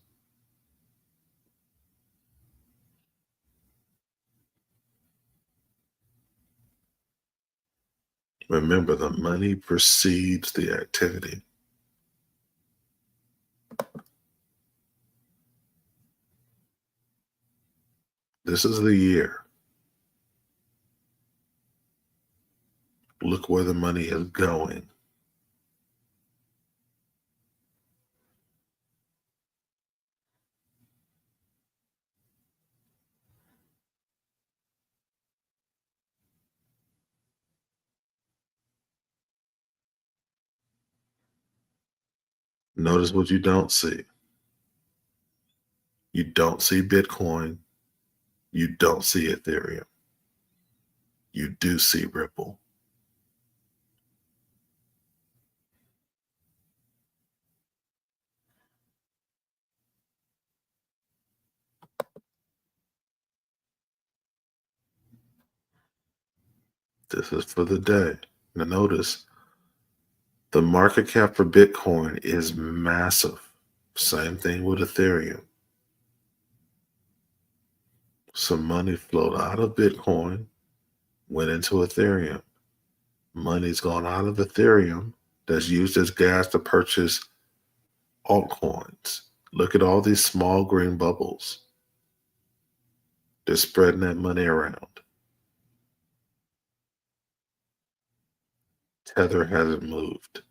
Remember, the money precedes the activity. This is the year. Look where the money is going. Notice what you don't see. You don't see Bitcoin. You don't see Ethereum. You do see Ripple. This is for the day. Now notice, the market cap for Bitcoin is massive. Same thing with Ethereum. Some money flowed out of Bitcoin, went into Ethereum. Money's gone out of Ethereum that's used as gas to purchase altcoins. Look at all these small green bubbles. They're spreading that money around. Tether hasn't moved.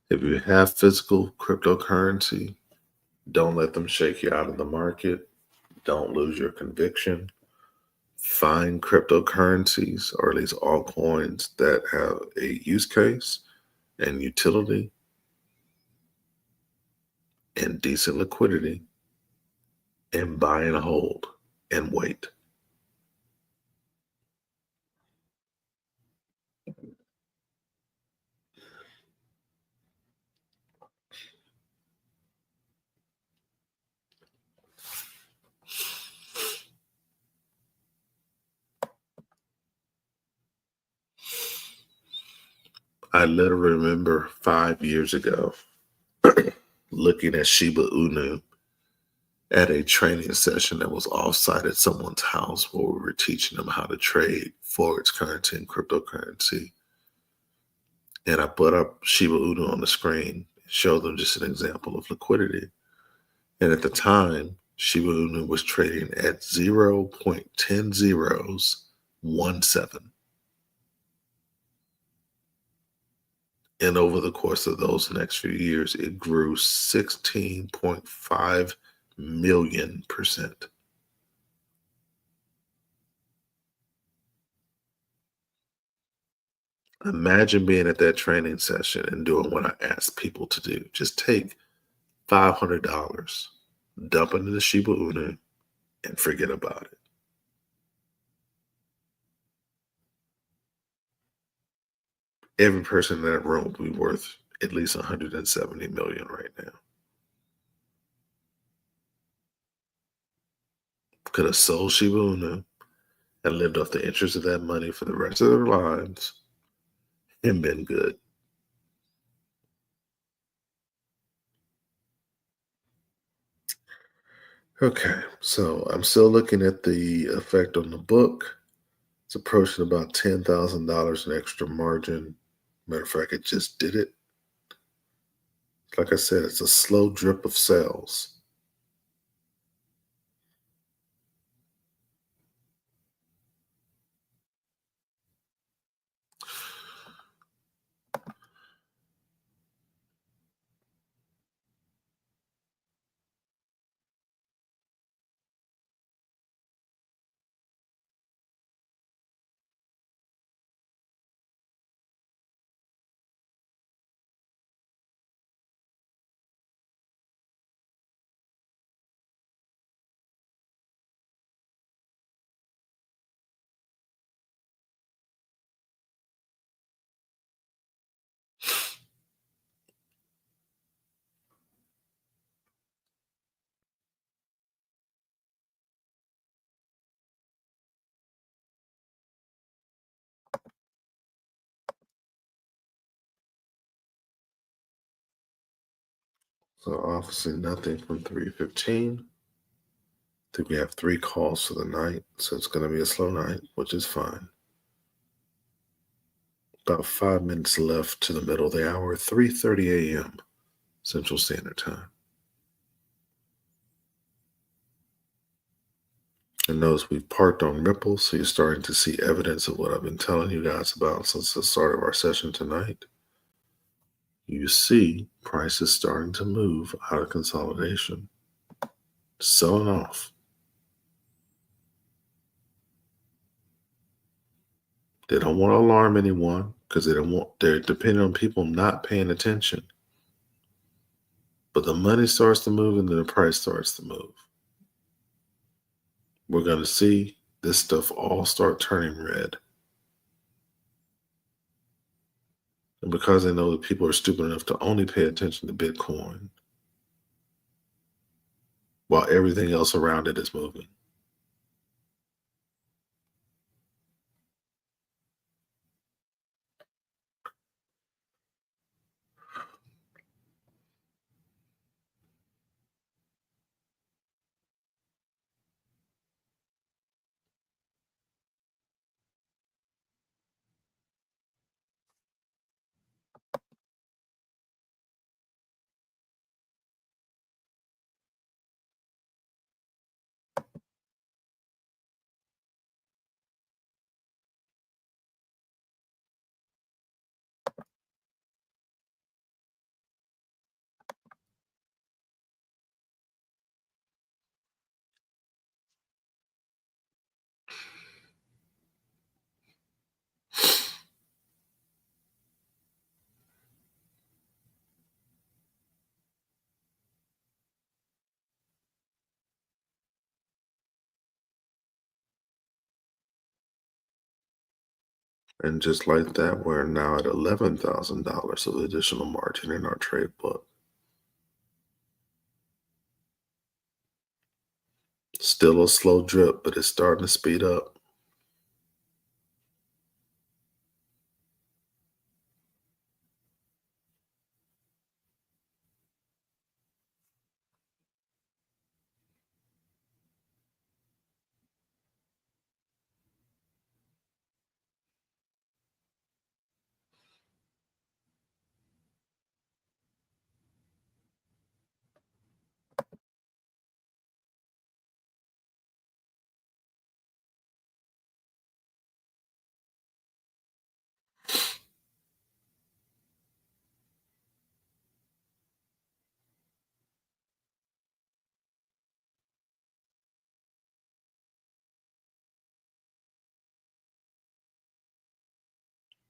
If you have physical cryptocurrency, don't let them shake you out of the market. Don't lose your conviction. find cryptocurrencies or at least altcoins that have a use case and utility and decent liquidity and buy and hold and wait. I literally remember 5 years ago looking at Shiba Inu at a training session that was offsite at someone's house where we were teaching them how to trade Forex currency and cryptocurrency. And I put up Shiba Inu on the screen, showed them just an example of liquidity. And at the time, Shiba Inu was trading at 0.1017. And over the course of those next few years, it grew 16.5 million%. Imagine being at that training session and doing what I asked people to do. Just take $500, dump it into the Shiba Inu, and forget about it. Every person in that room would be worth at least 170 million right now. Could have sold Shiba Inu and lived off the interest of that money for the rest of their lives and been good. Okay, so I'm still looking at the effect on the book. It's approaching about $10,000 in extra margin. Matter of fact, it just did it. Like I said, it's a slow drip of sales. So obviously nothing from 315. I think we have 3 calls for the night, so it's going to be a slow night, which is fine. About 5 minutes left to the middle of the hour, 3:30 a.m. Central Standard Time. And notice we've parked on Ripple, so you're starting to see evidence of what I've been telling you guys about since the start of our session tonight. You see prices starting to move out of consolidation, selling off. They don't want to alarm anyone because they're depending on people not paying attention. But the money starts to move and then the price starts to move. We're going to see this stuff all start turning red. And because they know that people are stupid enough to only pay attention to Bitcoin while everything else around it is moving. And just like that, we're now at $11,000 of additional margin in our trade book. Still a slow drip, but it's starting to speed up.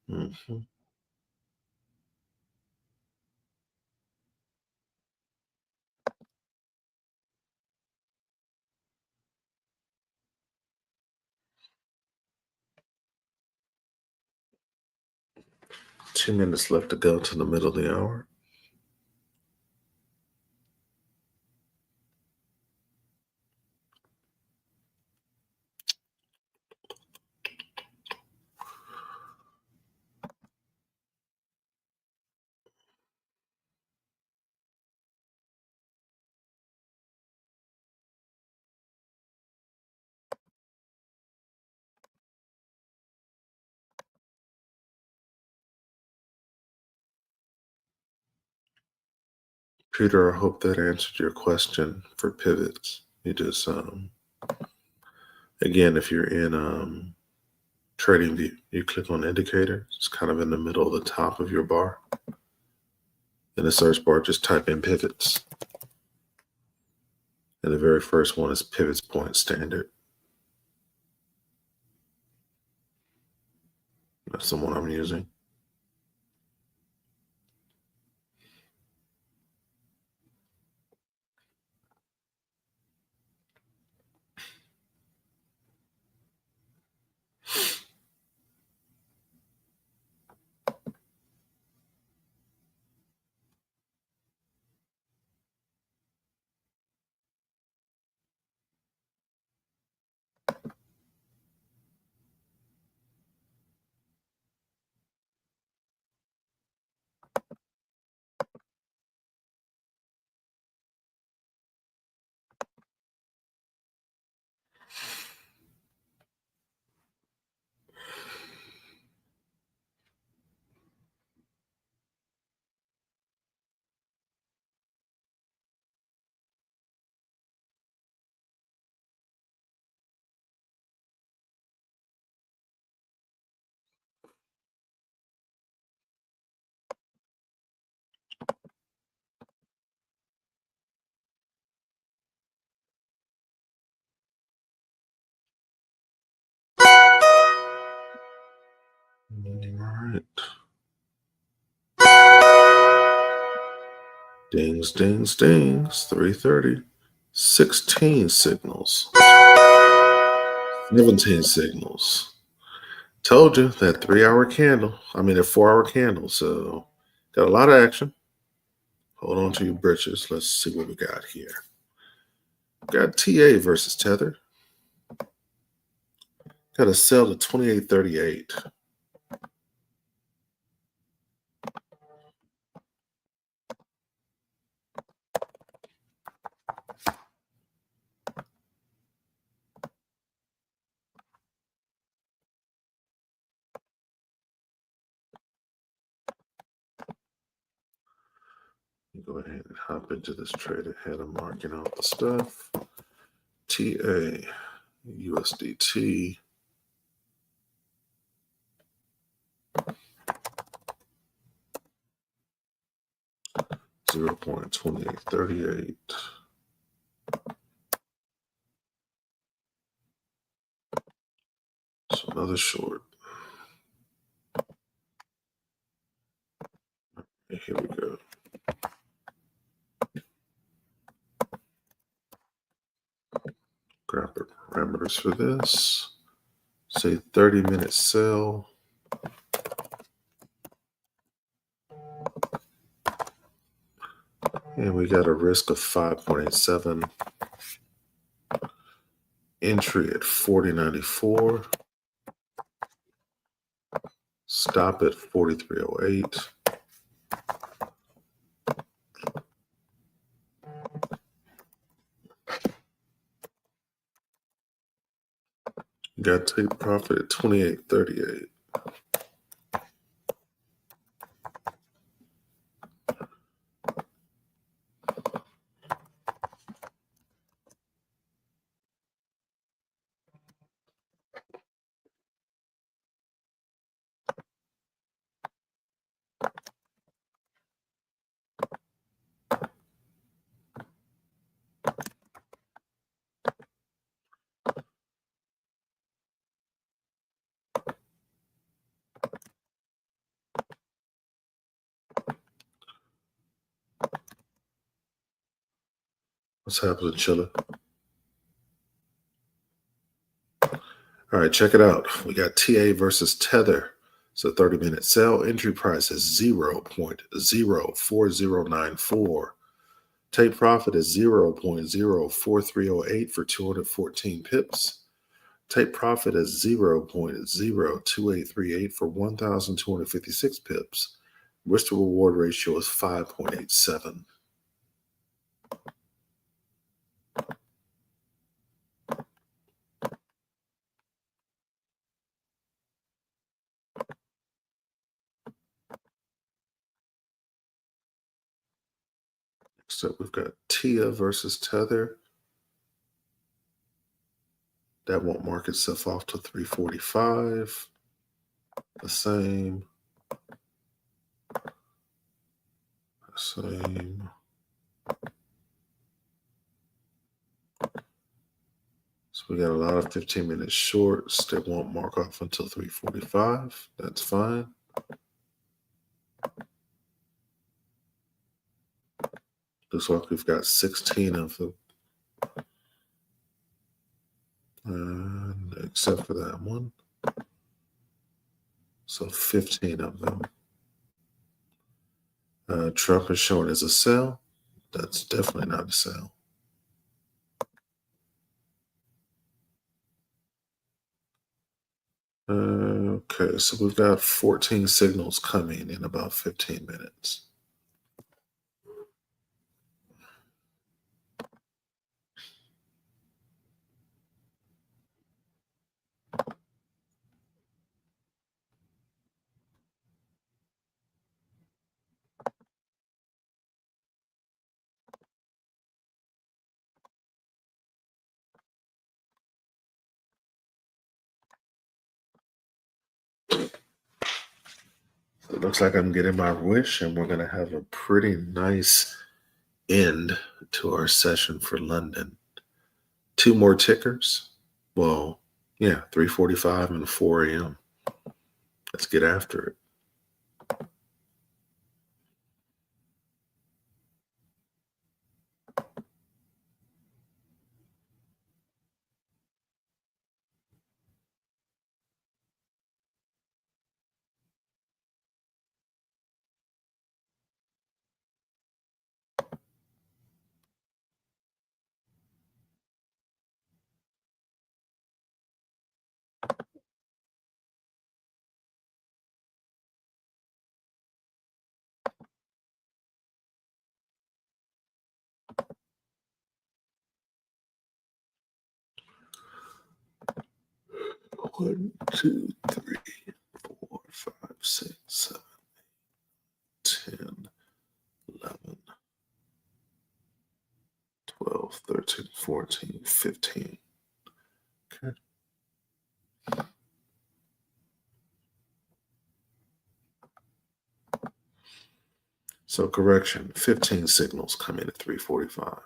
Mhm. 2 minutes left to go to the middle of the hour. Peter, I hope that answered your question for pivots. You just, again, if you're in trading view, you click on indicator. It's kind of in the middle of the top of your bar. In the search bar, just type in pivots. And the very first one is pivots point standard. That's the one I'm using. All right. Dings, dings, dings. 3:30. 16 signals. 17 signals. Told you that 3 hour candle. I mean, a 4 hour candle. So got a lot of action. Hold on to your britches. Let's see what we got here. Got TA versus Tether. Got a sell to 28.38. Go ahead and hop into this trade ahead of marking out the stuff. TA, USDT. $0.2838. So another short. And here we go. Grab the parameters for this. Say 30-minute sell. And we got a risk of 5.87. Entry at 40.94. Stop at 43.08. Got take profit at 28.38. What's happening, Chilla? All right, check it out. We got TA versus Tether. It's a 30-minute sell. Entry price is 0.04094. Take profit is 0.04308 for 214 pips. Take profit is 0.02838 for 1,256 pips. Risk to reward ratio is 5.87. So we've got TIA versus Tether. That won't mark itself off to 345. The same. Same. So we got a lot of 15-minute shorts that won't mark off until 345. That's fine. Looks like we've got 16 of them. And except for that one. So 15 of them. Trump is showing as a sell. That's definitely not a sell. Okay, so we've got 14 signals coming in about 15 minutes. It looks like I'm getting my wish, and we're going to have a pretty nice end to our session for London. 2 more tickers. Well, yeah, 3:45 and 4 a.m. Let's get after it. One, two, three, 4, 5, 6, 7, 10, 11, 12, 13, 14, 15. Okay. So correction, 15 signals come in at 3:45.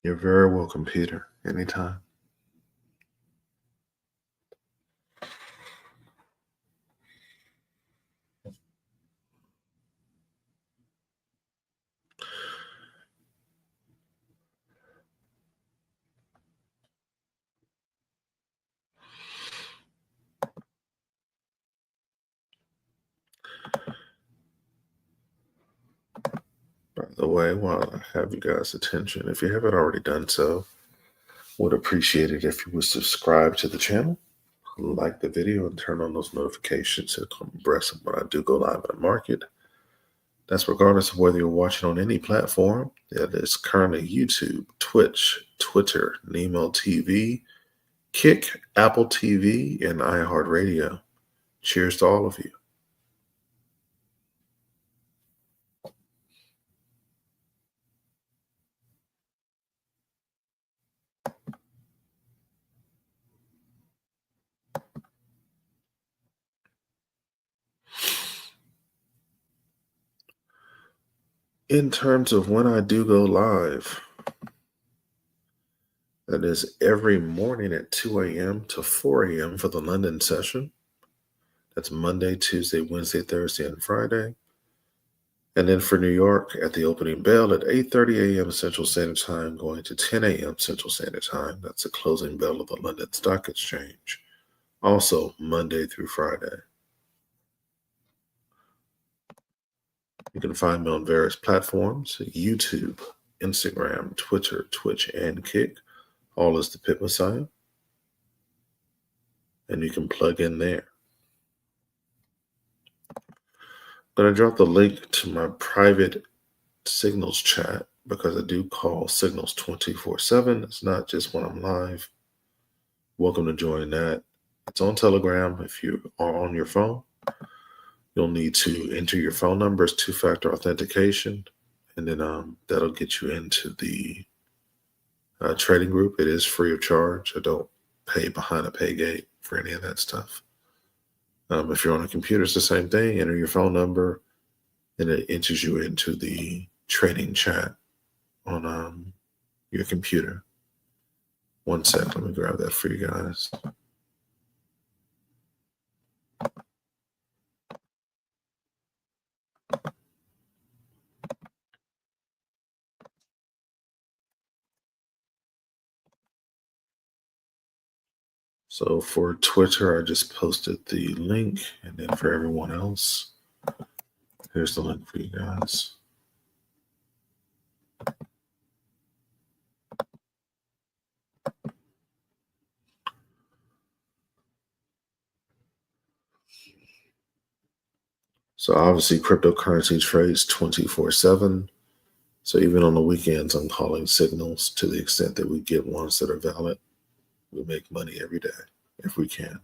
You're very welcome, Peter. Anytime. By the way, while I have you guys' attention, if you haven't already done so, would appreciate it if you would subscribe to the channel, like the video, and turn on those notifications to come abreast of when I do go live in the market. That's regardless of whether you're watching on any platform. That is currently YouTube, Twitch, Twitter, Nemo TV, Kick, Apple TV, and iHeartRadio. Cheers to all of you. In terms of when I do go live, that is every morning at 2 a.m. to 4 a.m. for the London session. That's Monday, Tuesday, Wednesday, Thursday, and Friday. And then for New York, at the opening bell at 8:30 a.m. Central Standard Time, going to 10 a.m. Central Standard Time. That's the closing bell of the London Stock Exchange. Also Monday through Friday. You can find me on various platforms: YouTube, Instagram, Twitter, Twitch, and Kick. All is the Pit Messiah. And you can plug in there. I'm going to drop the link to my private Signals chat because I do call Signals 24/7. It's not just when I'm live. Welcome to join that. It's on Telegram. If you are on your phone, you'll need to enter your phone number as two-factor authentication, and then that'll get you into the trading group. It is free of charge. I don't pay behind a pay gate for any of that stuff. If you're on a computer, it's the same thing. Enter your phone number, and it enters you into the trading chat on your computer. One sec, let me grab that for you guys. So for Twitter, I just posted the link, and then for everyone else, here's the link for you guys. So obviously cryptocurrency trades 24/7. So even on the weekends, I'm calling signals to the extent that we get ones that are valid. We make money every day if we can.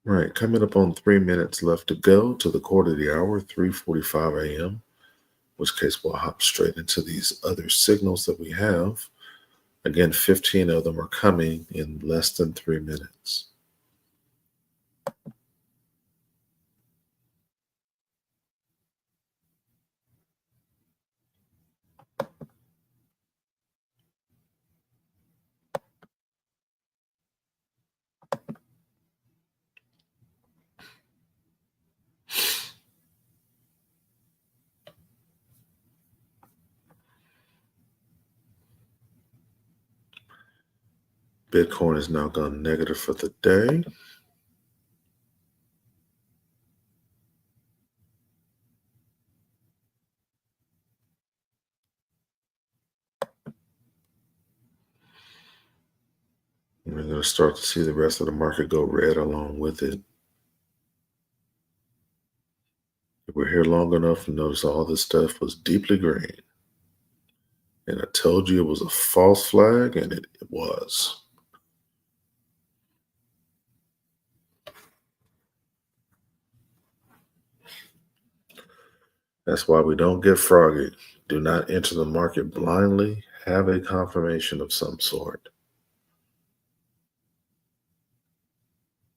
Right, coming up on 3 minutes left to go to the quarter of the hour, 3:45 a.m., in which case we'll hop straight into these other signals that we have. Again, 15 of them are coming in less than 3 minutes. Bitcoin has now gone negative for the day. And we're going to start to see the rest of the market go red along with it. If we're here long enough, notice all this stuff was deeply green. And I told you it was a false flag, and it was. That's why we don't get froggy. Do not enter the market blindly. have a confirmation of some sort.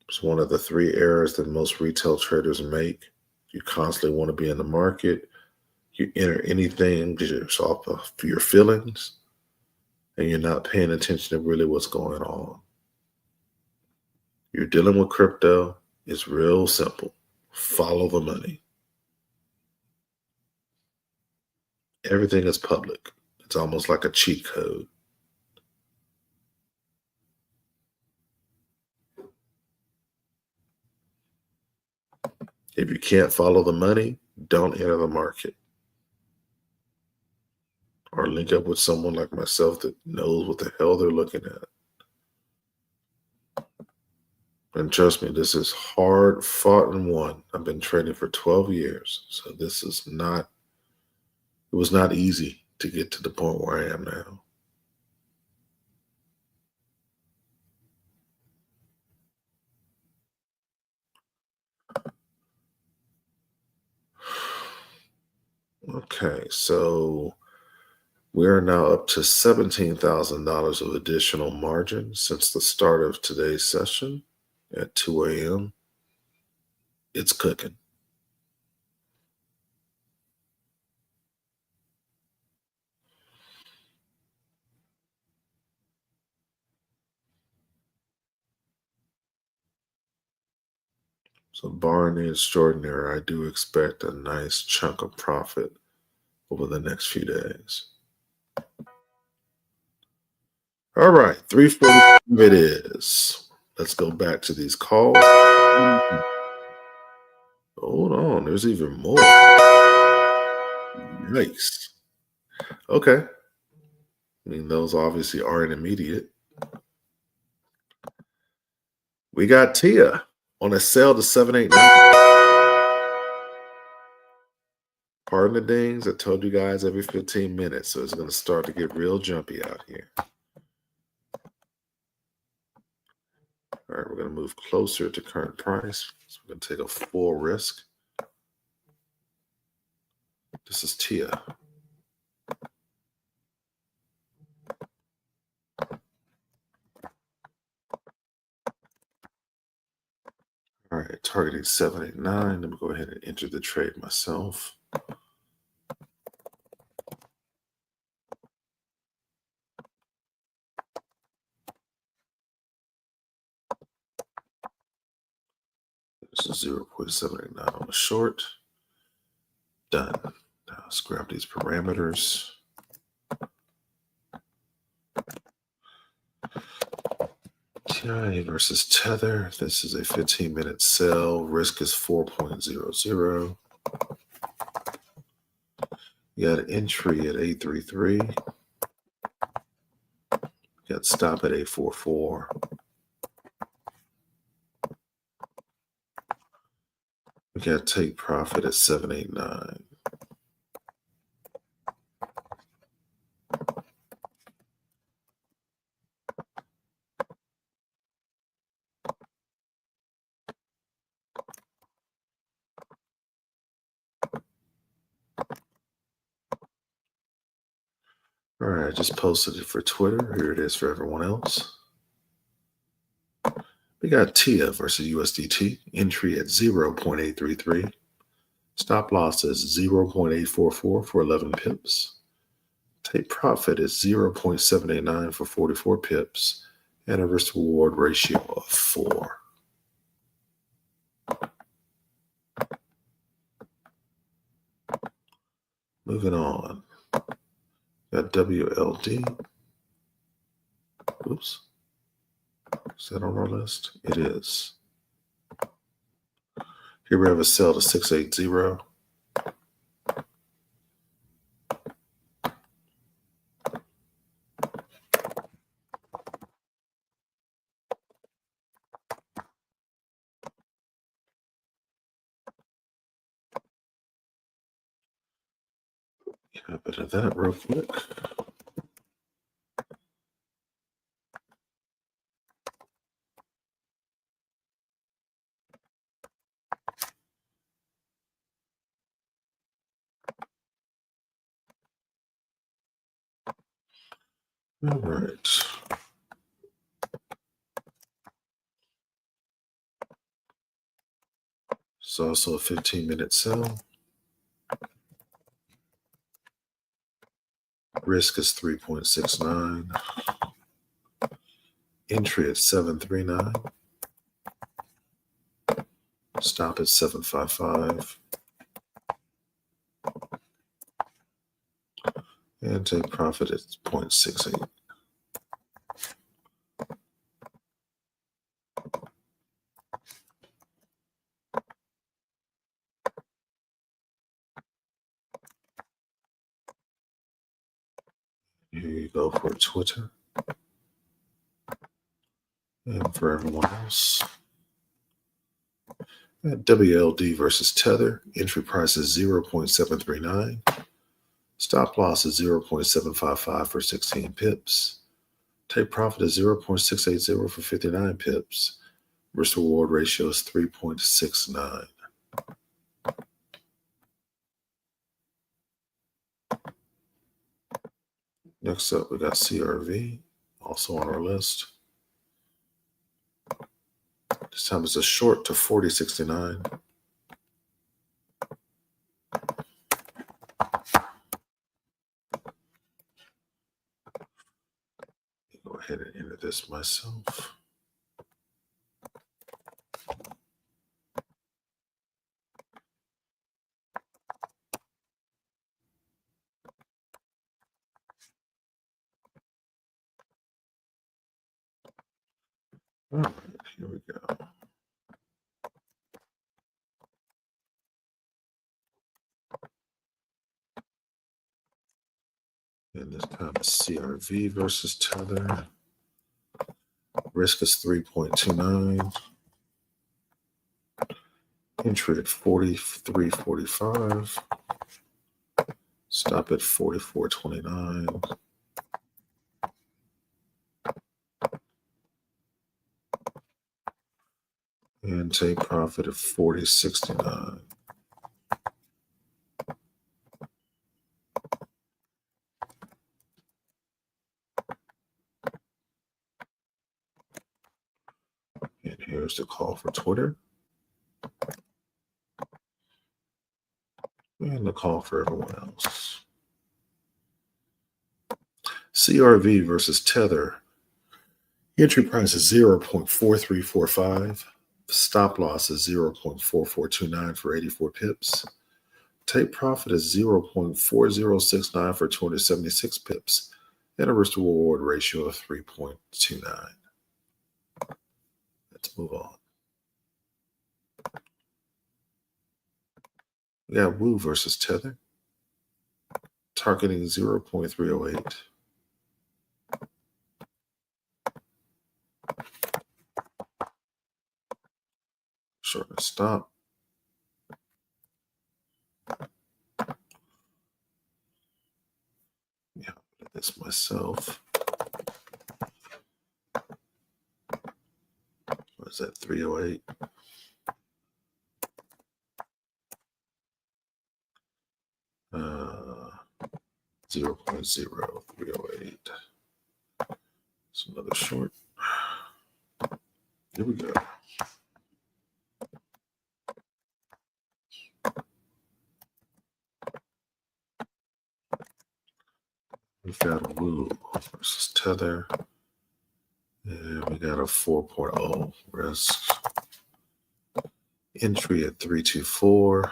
It's one of the three errors that most retail traders make. You constantly want to be in the market. You enter anything just off of your feelings, and you're not paying attention to really what's going on. You're dealing with crypto. It's real simple. Follow the money. Everything is public. It's almost like a cheat code. If you can't follow the money, don't enter the market. Or link up with someone like myself that knows what the hell they're looking at. And trust me, this is hard fought and won. I've been trading for 12 years. So this is not, it was not easy to get to the point where I am now. Okay, so we're now up to $17,000 of additional margin since the start of today's session at 2 a.m. It's cooking. So barring the extraordinary, I do expect a nice chunk of profit over the next few days. All right, 3:45 it is. Let's go back to these calls. Hold on, there's even more. Nice. Okay. I mean, those obviously aren't immediate. We got Tia on a sale to 789. Pardon the dings. I told you guys every 15 minutes, so it's going to start to get real jumpy out here. All right, we're going to move closer to current price. So we're going to take a full risk. This is Tia. All right, targeting 789. Let me go ahead and enter the trade myself. This is 0.789 on the short. Done. Now let's grab these parameters. TI versus Tether. This is a 15-minute sell. Risk is 4.00. You got entry at 833. You got stop at 844. We got take profit at 789. All right, I just posted it for Twitter. Here it is for everyone else. We got TIA versus USDT. Entry at 0.833. Stop loss is 0.844 for 11 pips. Take profit is 0.789 for 44 pips. And a risk reward ratio of 4. Moving on. Got WLD. Oops. Is that on our list? It is. Here we have a sell to 680. Get a bit of that real quick. All right. It's also a 15-minute sell. Risk is 3.69. Entry at 739. Stop at 755. And take profit at 0.68. Here you go for Twitter. And for everyone else, at WLD versus Tether, entry price is 0.739. Stop loss is 0.755 for 16 pips. Take profit is 0.680 for 59 pips. Risk reward ratio is 3.69. Next up, we got CRV, also on our list. This time it's a short to 40.69. Go ahead and enter this myself. All right, here we go. And this time it's CRV versus Tether. Risk is 3.29. Entry at 43.45. Stop at 44.29. And take profit at 40.69. And here's the call for Twitter. And the call for everyone else. CRV versus Tether. Entry price is 0.4345. Stop loss is 0.4429 for 84 pips. Take profit is 0.4069 for 276 pips. And a risk to reward ratio of 3.29. Let's move on. We got Woo versus Tether. Targeting 0.308. Short and stop. Yeah, look at this myself. What is that, 308? Uh, 0.0308. It's another short. Here we go. We've got Woo versus Tether. And we got a 4.0 risk. Entry at 324.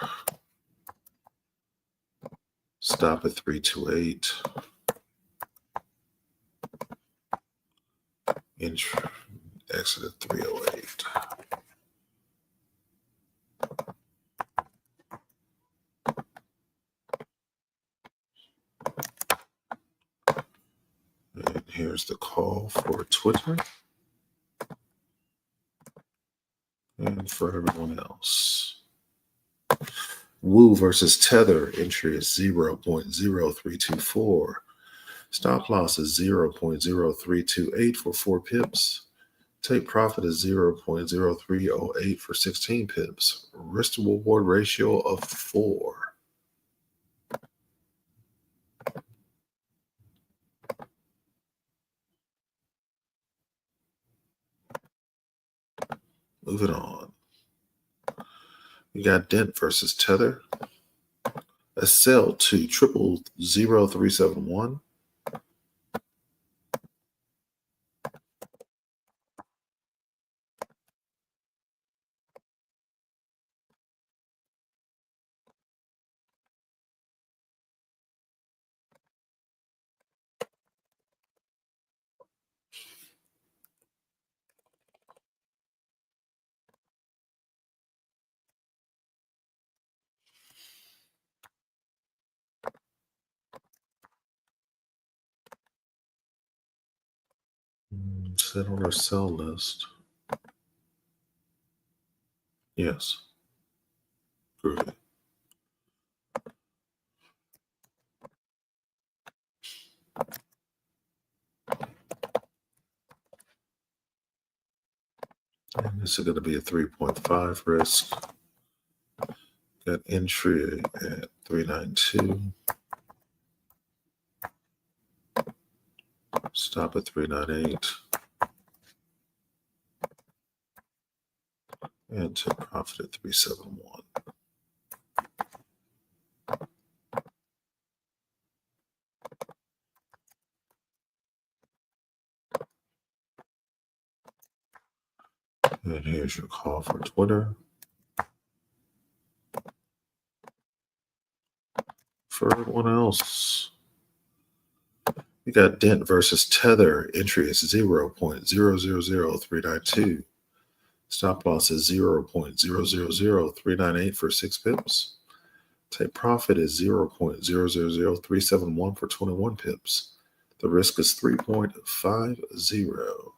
Stop at 328. Entry, exit at 308. And here's the call for Twitter. And for everyone else. Woo versus Tether, entry is 0.0324. Stop loss is 0.0328 for 4 pips. Take profit is 0.0308 for 16 pips. Risk to reward ratio of 4. Moving on. We got Dent versus Tether. A sell to 000371. Sit on our sell list. Yes. Groovy. And this is going to be a 3.5 risk. Got entry at 392. Stop at 398. And take profit at 371. And here's your call for Twitter. For everyone else, you got Dent versus Tether. Entry is 0.000392. Stop loss is 0.000398 for 6 pips. Take profit is 0.000371 for 21 pips. The risk is 3.50.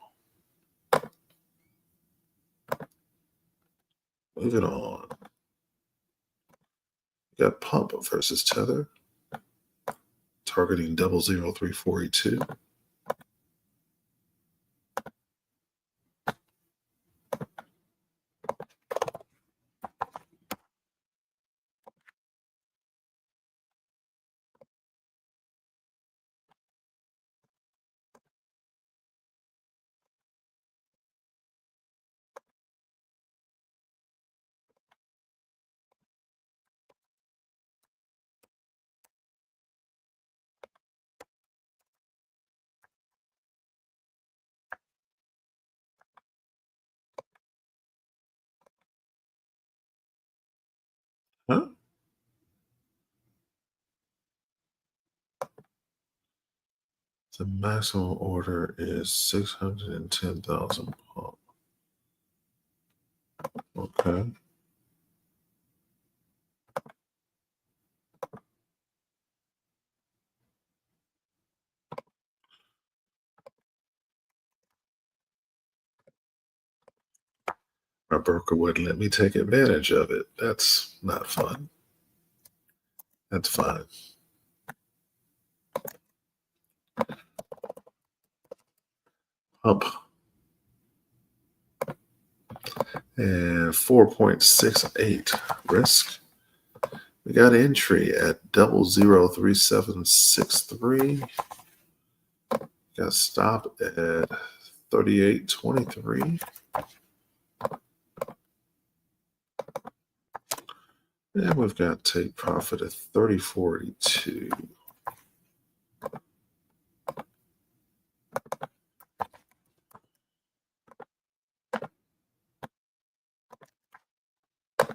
Moving on. You got Pump versus Tether. Targeting 000342. Huh? The maximum order is 610,000 Pump. Okay. My broker wouldn't let me take advantage of it. That's not fun. That's fine. Up. And 4.68 risk. We got entry at 003763. Got stopped at 3823. And we've got take profit at 3042.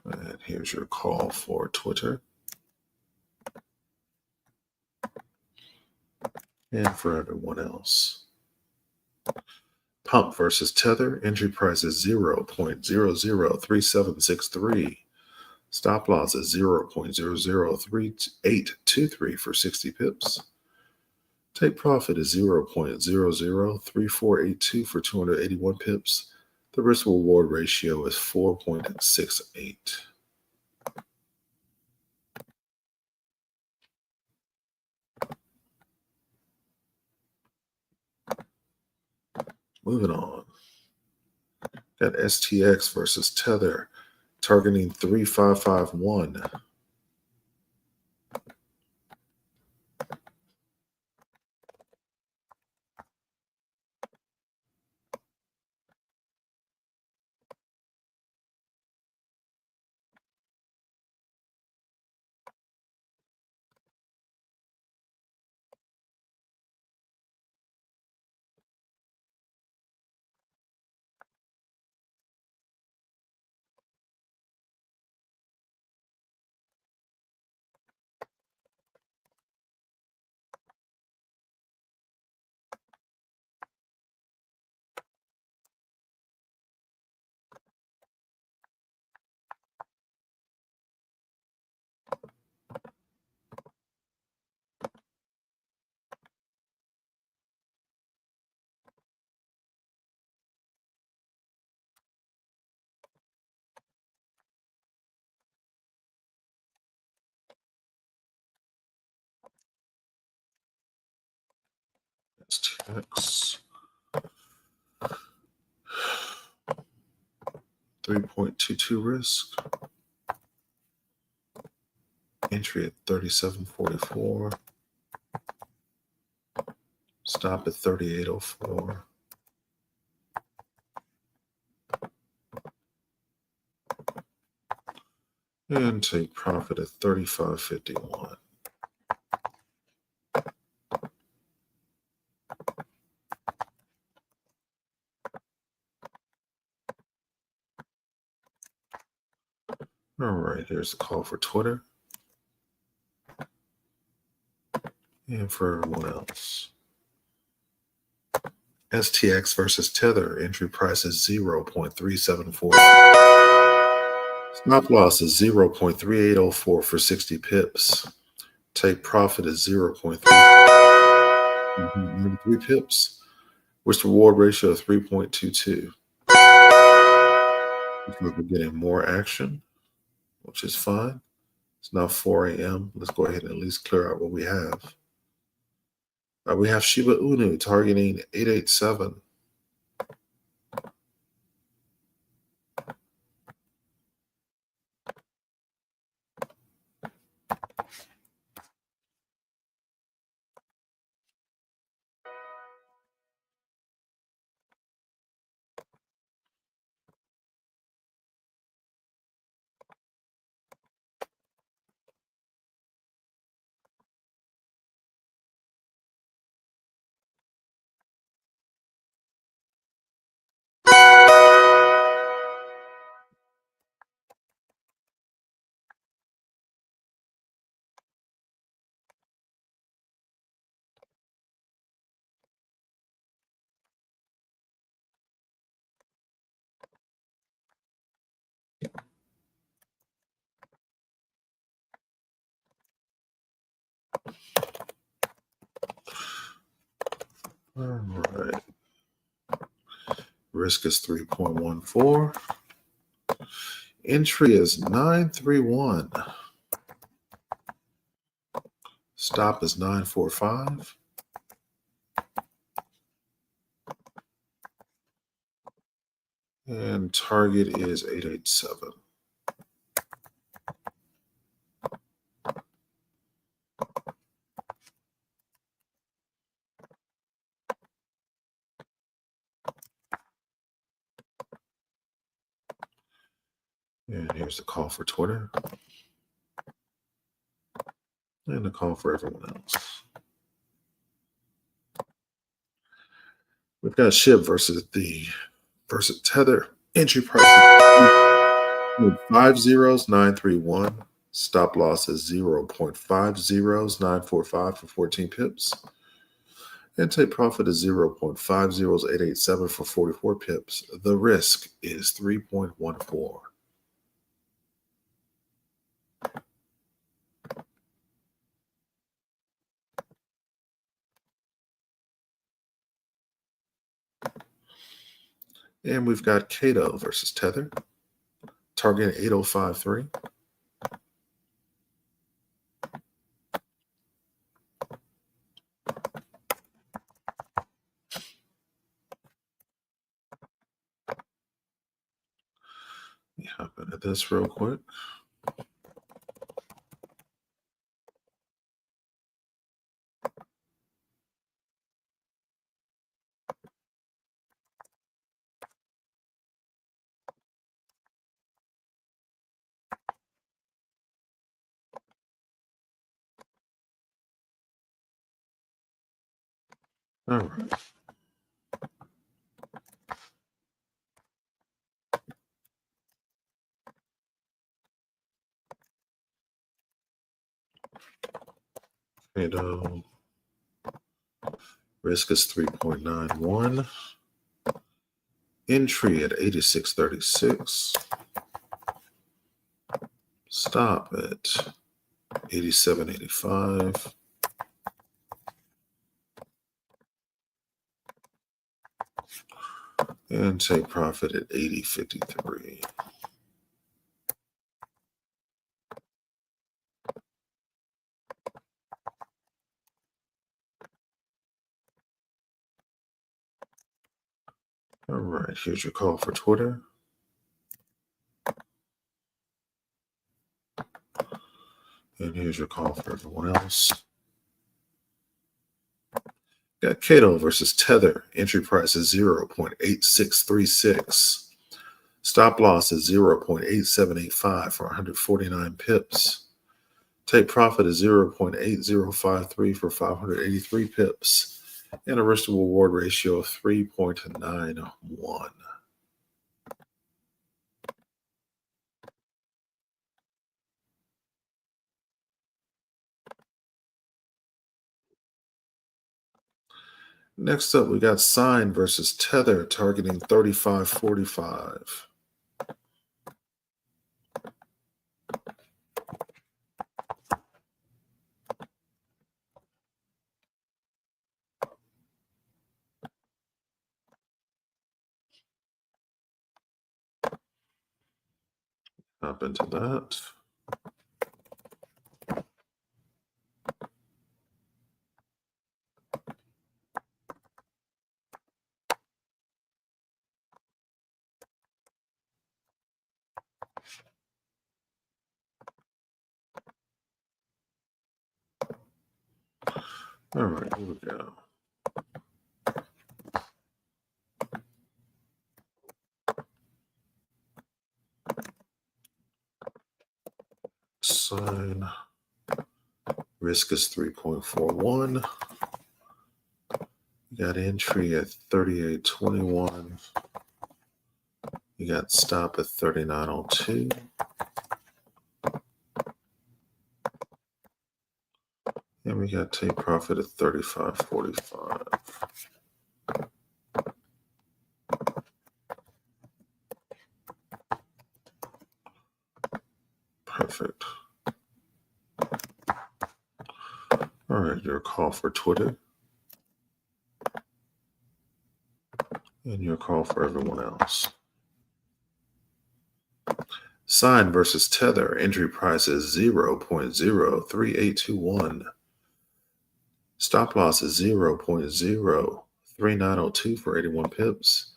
And here's your call for Twitter. And for everyone else. Pump versus Tether. Entry price is 0.003763. Stop loss is 0.003823 for 60 pips. Take profit is 0.003482 for 281 pips. The risk reward ratio is 4.68. Moving on. Got STX versus Tether, targeting 3551. STX 3.22 risk. Entry at 37.44. Stop at 38.04. And take profit at 35.51. All right, here's the call for Twitter and for everyone else. STX versus Tether, entry price is 0.374. Stop loss is 0.3804 for 60 pips. Take profit is 0.3 pips, with reward ratio of 3.22. Looks like we're getting more action, which is fine. It's now 4 a.m. Let's go ahead and at least clear out what we have. We have Shiba Inu targeting 887. All right. Risk is 3.14. Entry is 931. Stop is 945. And target is 887. And here's the call for Twitter. And the call for everyone else. We've got SHIB versus Tether. Entry price is 50931. Stop loss is 0.50945 for 14 pips. And take profit is 0.50887 for 44 pips. The risk is 3.14. And we've got Cato versus Tether. Target 8053. Let me hop into this real quick. All right. And risk is 3.91. Entry at 8636. Stop at 8785. And take profit at 8053. All right, here's your call for Twitter. And here's your call for everyone else. Got Cato versus Tether. Entry price is 0.8636. Stop loss is 0.8785 for 149 pips. Take profit is 0.8053 for 583 pips. And a risk to reward ratio of 3.91. Next up, we got Sign versus Tether, targeting 35.45. Hop into that. All right, here we go. Sign. Risk is 3.41. You got entry at 38.21. You got stop at 39.02. And we got take profit at 35.45. Perfect. All right, your call for Twitter. And your call for everyone else. Sign versus Tether. Entry price is 0.03821. Stop loss is 0.03902 for 81 pips.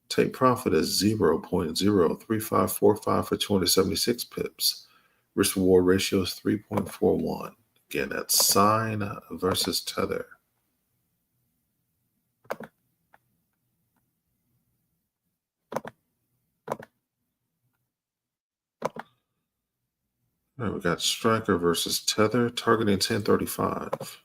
Take profit is 0.03545 for 276 pips. Risk reward ratio is 3.41. Again, that's Sign versus Tether. All right, we got Striker versus Tether, targeting 1035.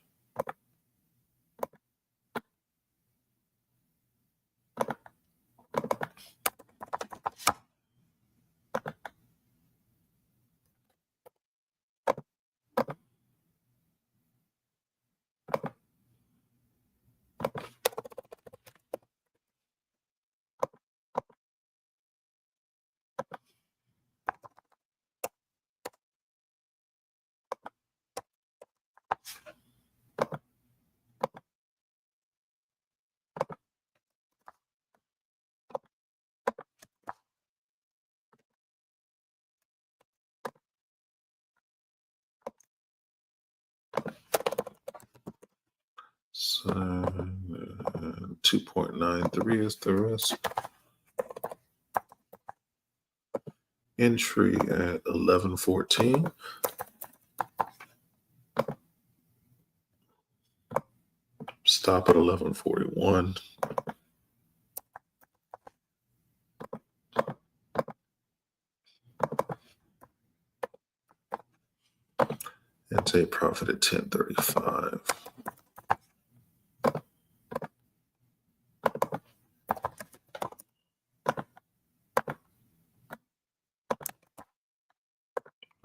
So 2.93 is the risk. Entry at 11.14. Stop at 11.41. And take profit at 1035.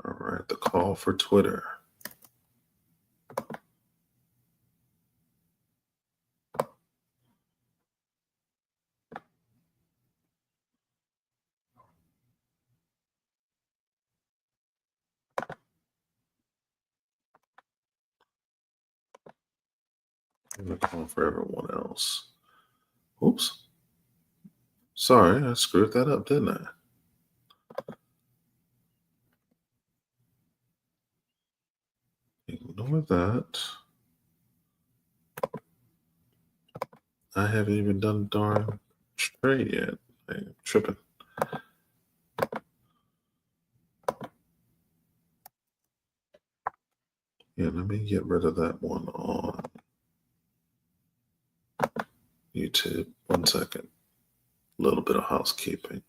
All right, the call for Twitter. And the call for everyone else. Oops. Sorry, I screwed that up, didn't I? Ignore that. I haven't even done darn trade yet. I'm tripping. Yeah, let me get rid of that one on YouTube. 1 second. A little bit of housekeeping.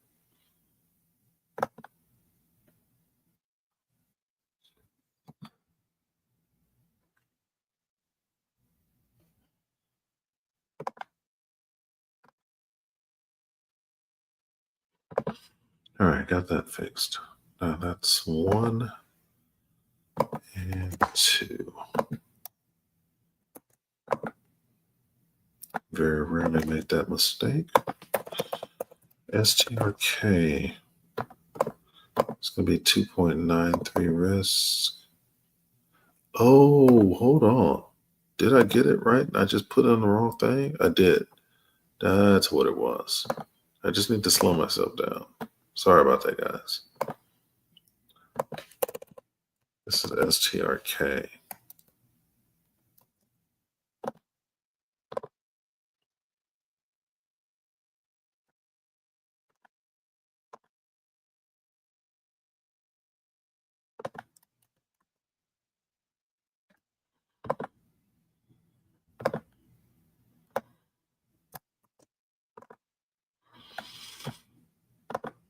All right, got that fixed. Now that's 1 and 2. Very rarely make that mistake. STRK. It's going to be 2.93 risk. Oh, hold on. Did I get it right? I just put on the wrong thing? I did. That's what it was. I just need to slow myself down. Sorry about that, guys. This is STRK.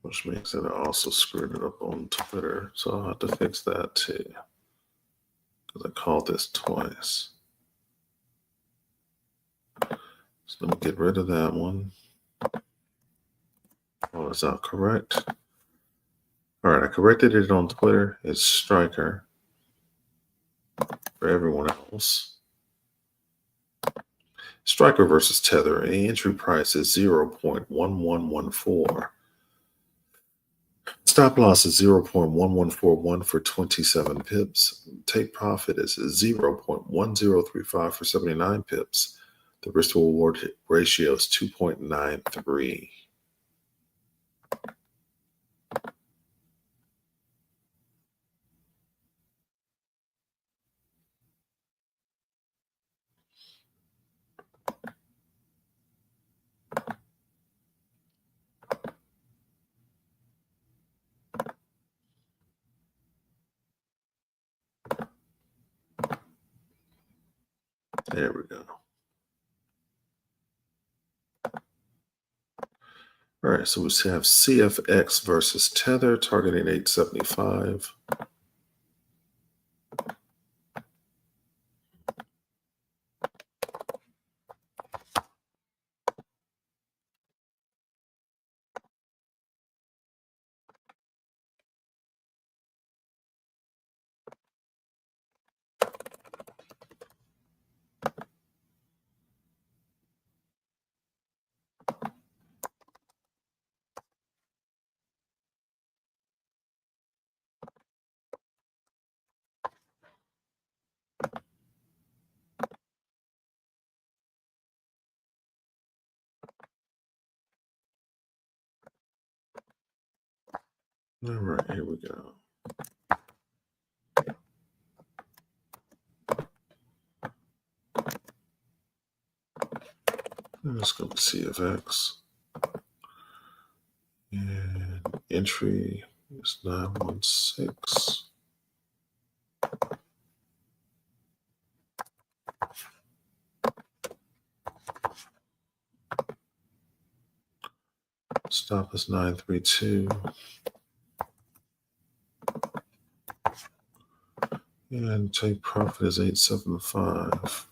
Which means that I also screwed it up on Twitter. So I'll have to fix that too. Because I called this twice. So let me get rid of that one. Oh, is that correct? All right, I corrected it on Twitter. It's Striker for everyone else. Striker versus Tether. And the entry price is 0.1114. Stop loss is 0.1141 for 27 pips. Take profit is 0.1035 for 79 pips. The risk to reward ratio is 2.93. There we go. All right, so we have CFX versus Tether targeting 875. All right, here we go. Let's go to CFX. And entry is 916. Stop is 932. And take profit is 875.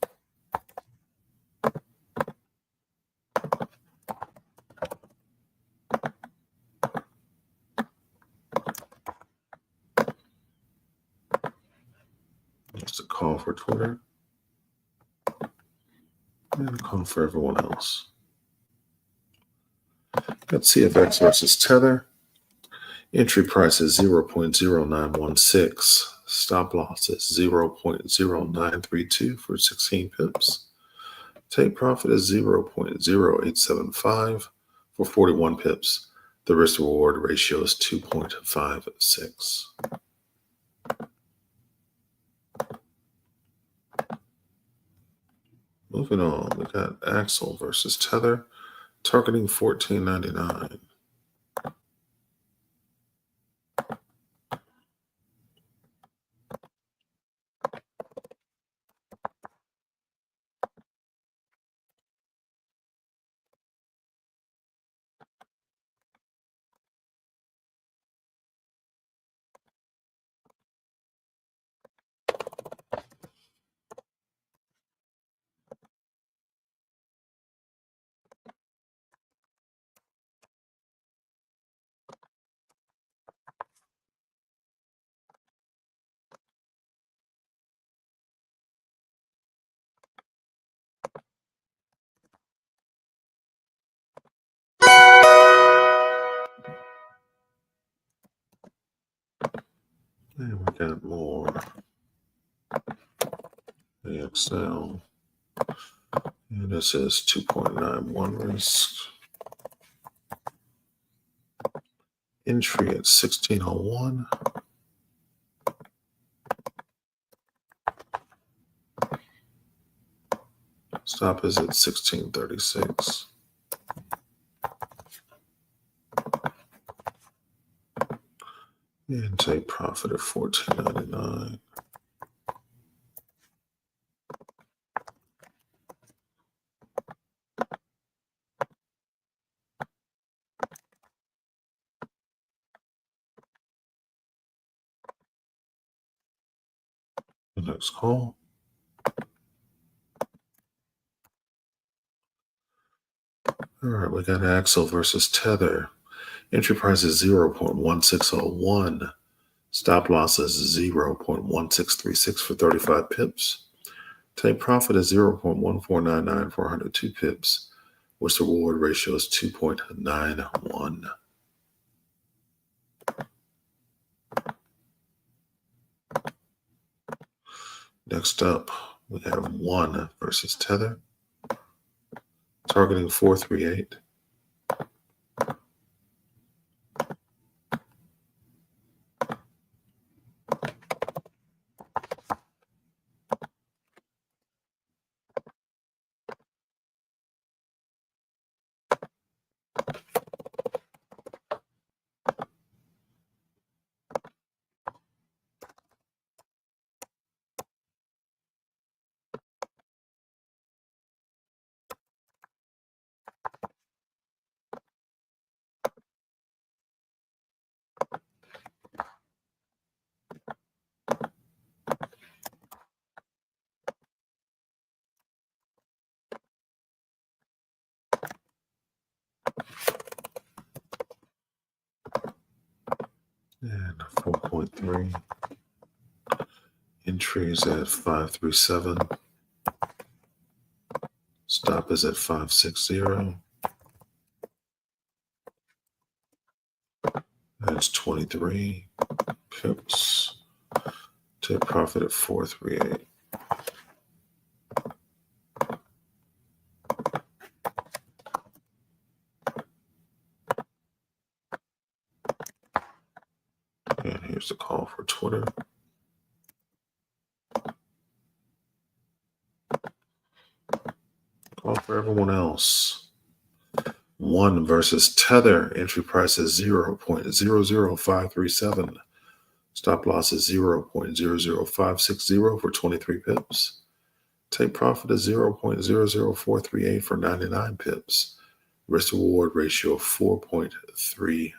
That's a call for Twitter. And a call for everyone else. Got CFX versus Tether. Entry price is 0.0916. Stop loss is 0.0932 for 16 pips. Take profit is 0.0875 for 41 pips. The risk to reward ratio is 2.56. Moving on, we got Axel versus Tether. Targeting $14.99. And we got more AXL. And this is 2.91 risk. Entry at 1601. Stop is at 1636. And take profit at $14.99. The next call. All right, we got Axel versus Tether. Entry price is 0.1601. Stop loss is 0.1636 for 35 pips. Take profit is 0.1499 for 102 pips, which the reward ratio is 2.91. Next up, we have One versus Tether, targeting 438. And 4.3. Entries at 537. Stop is at 560. That's 23 pips. Take profit at 438. And here's the call for Twitter. Call for everyone else. One versus Tether. Entry price is 0.00537. Stop loss is 0.00560 for 23 pips. Take profit is 0.00438 for 99 pips. Risk reward ratio of 4.30.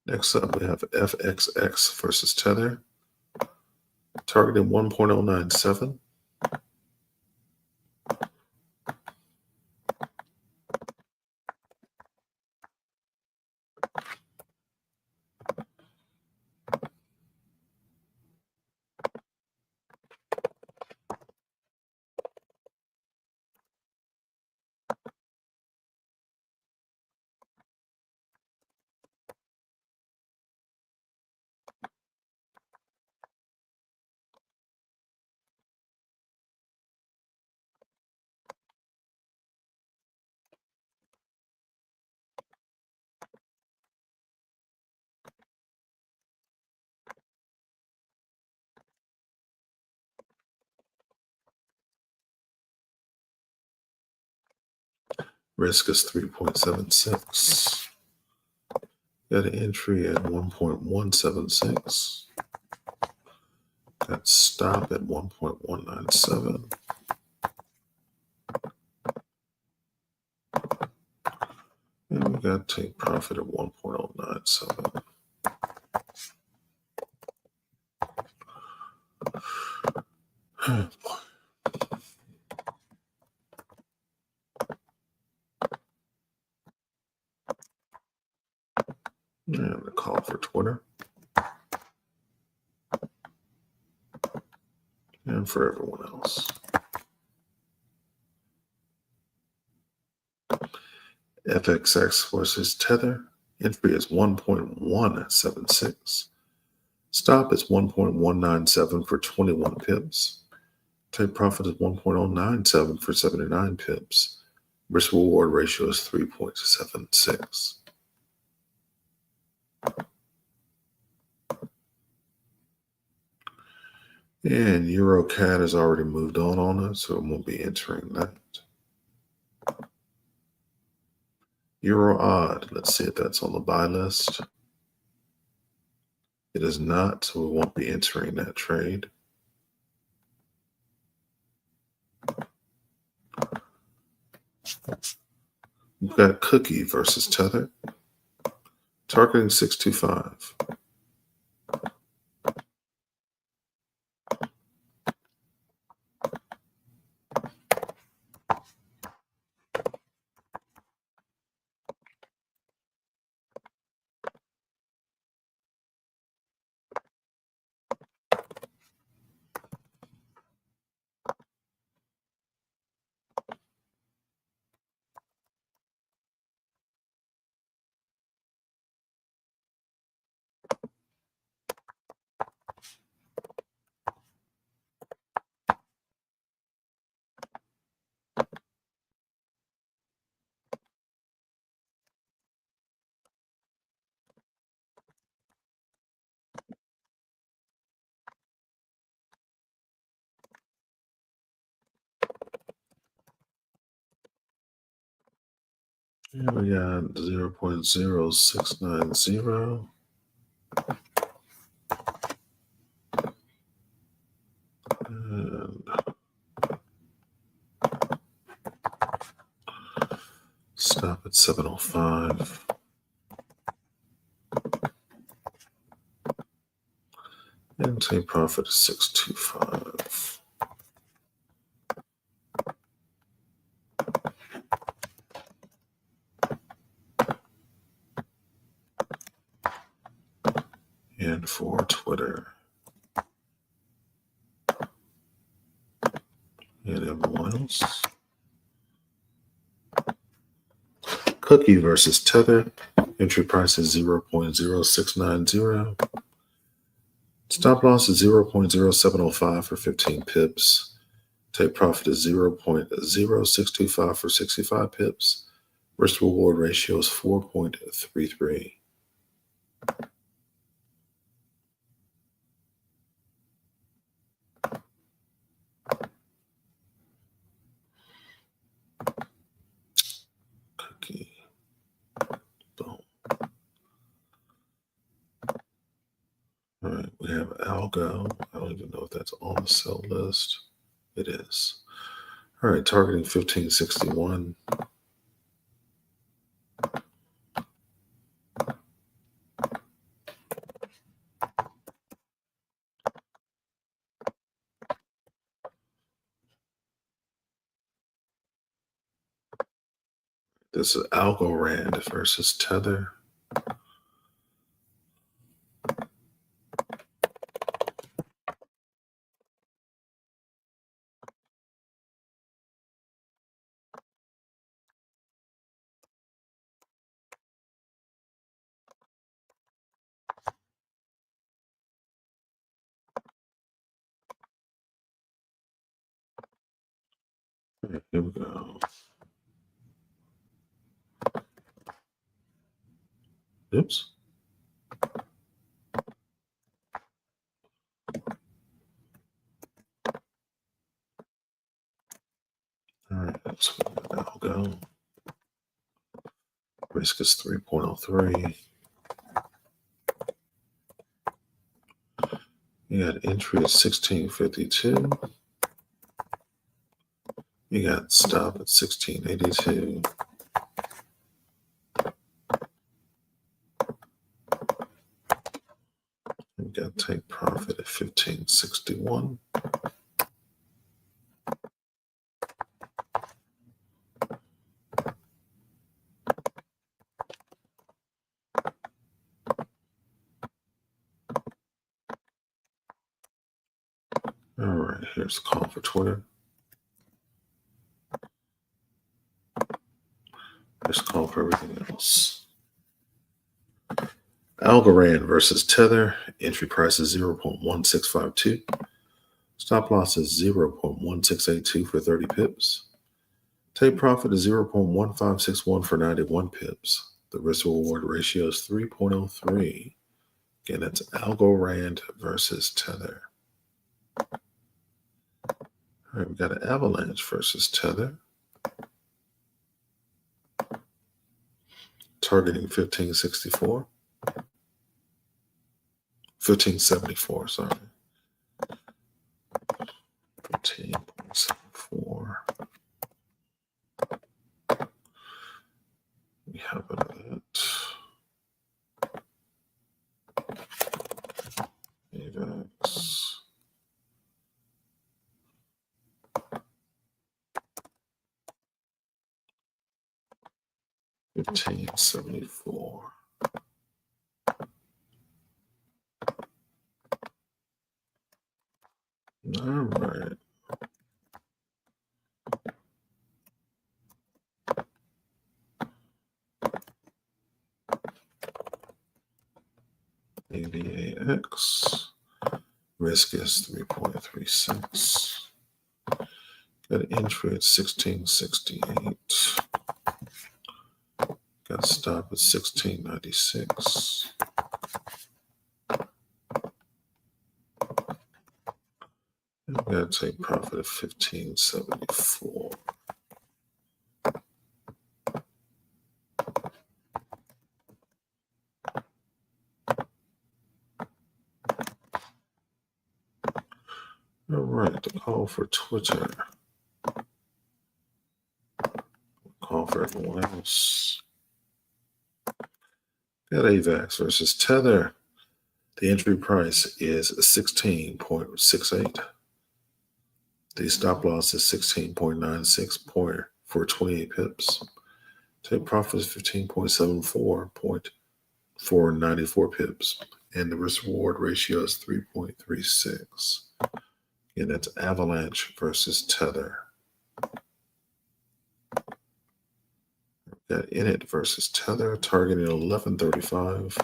Next up, we have FXX versus Tether, targeting 1.097. Risk is 3.76. Got an entry at 1.176. Got stop at 1.197. And we got take profit at 1.097. And the call for Twitter. And for everyone else. FXX versus Tether. Entry is 1.176. Stop is 1.197 for 21 pips. Take profit is 1.097 for 79 pips. Risk reward ratio is 3.76. And EuroCAD has already moved on us, so it won't be entering that. Euro odd, let's see if that's on the buy list. It is not, so we won't be entering that trade. We've got Cookie versus Tether. Targeting 625. Here we got 0.0690. And stop at 705. And take profit is 625. And for Twitter and everyone else. Cookie versus Tether. Entry price is 0.0690. Stop loss is 0.0705 for 15 pips. Take profit is 0.0625 for 65 pips. Risk reward ratio is 4.33. Cookie. Boom. All right, we have Algo. I don't even know if that's on the sell list. It is. All right, targeting 1561. This is Algorand versus Tether. All right, here we go. Oops. All right, let's go. Risk is 3.03. You got entry at 1652. You got stop at 1682. You got take profit at 1561. All right, here's the call for Twitter. Here's the call for everything else. Algorand versus Tether. Entry price is 0.1652. Stop loss is 0.1682 for 30 pips. Take profit is 0.1561 for 91 pips. The risk reward ratio is 3.03. Again, that's Algorand versus Tether. All right, we got an Avalanche versus Tether. Targeting 1564. 1574, sorry. 15.74. We have it at AVAX. $15.74. All right. AVAX. Risk is 3.36. Got entry at 1668. Got stop at 1696. And we got to take profit at 1574. All right, the call for Twitter. Call for everyone else. Got AVAX versus Tether. The entry price is 16.68. The stop loss is 16.96 for 28 pips. Take profit is 15.74 for 94 pips. And the risk reward ratio is 3.36. And that's Avalanche versus Tether. Got Init versus Tether, targeting 1135.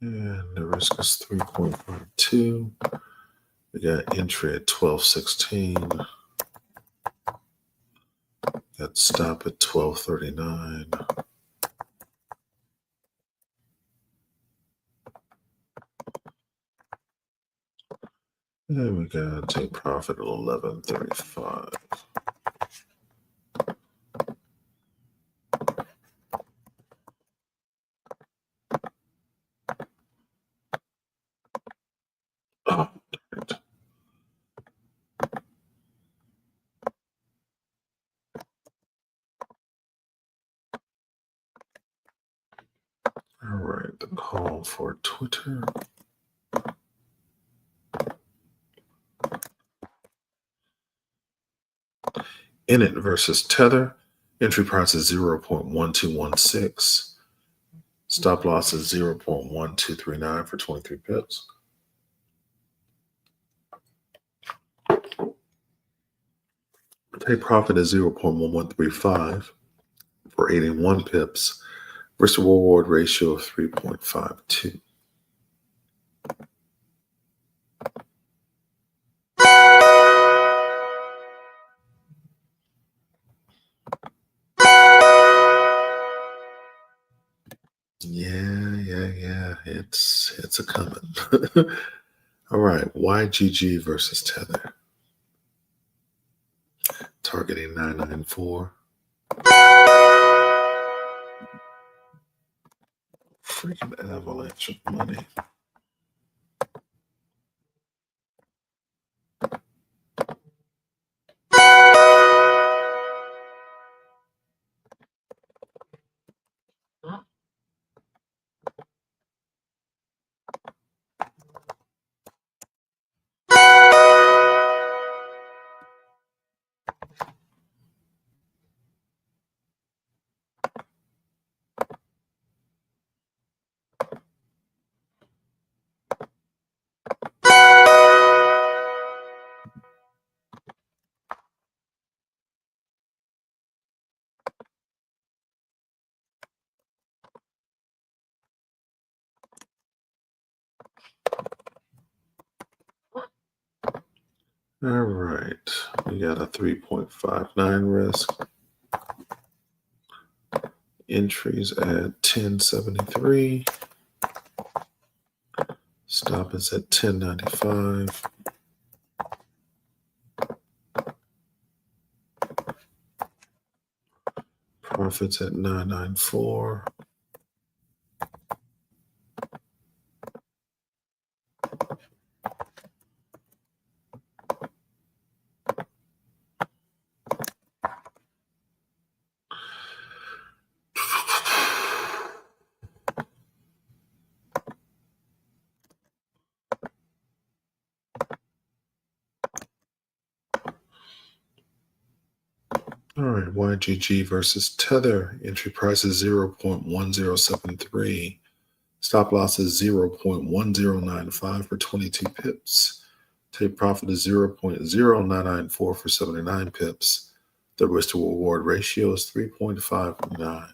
And the risk is 3.52. We got entry at 1216. Got stop at 1239. And we got to take profit at 1135. Oh, darn it. All right, the call for Twitter. Init versus Tether. Entry price is 0.1216. Stop loss is 0.1239 for 23 pips. Take profit is 0.1135 for 81 pips. Risk to reward ratio of 3.52. Yeah. It's a coming. All right, YGG versus Tether. Targeting 994. Freaking avalanche of money. All right, we got a 3.59 risk. Entries at 1073. Stop is at 1095. Profits at 994. All right, YGG versus Tether. Entry price is 0.1073. Stop loss is 0.1095 for 22 pips. Take profit is 0.0994 for 79 pips. The risk to reward ratio is 3.59.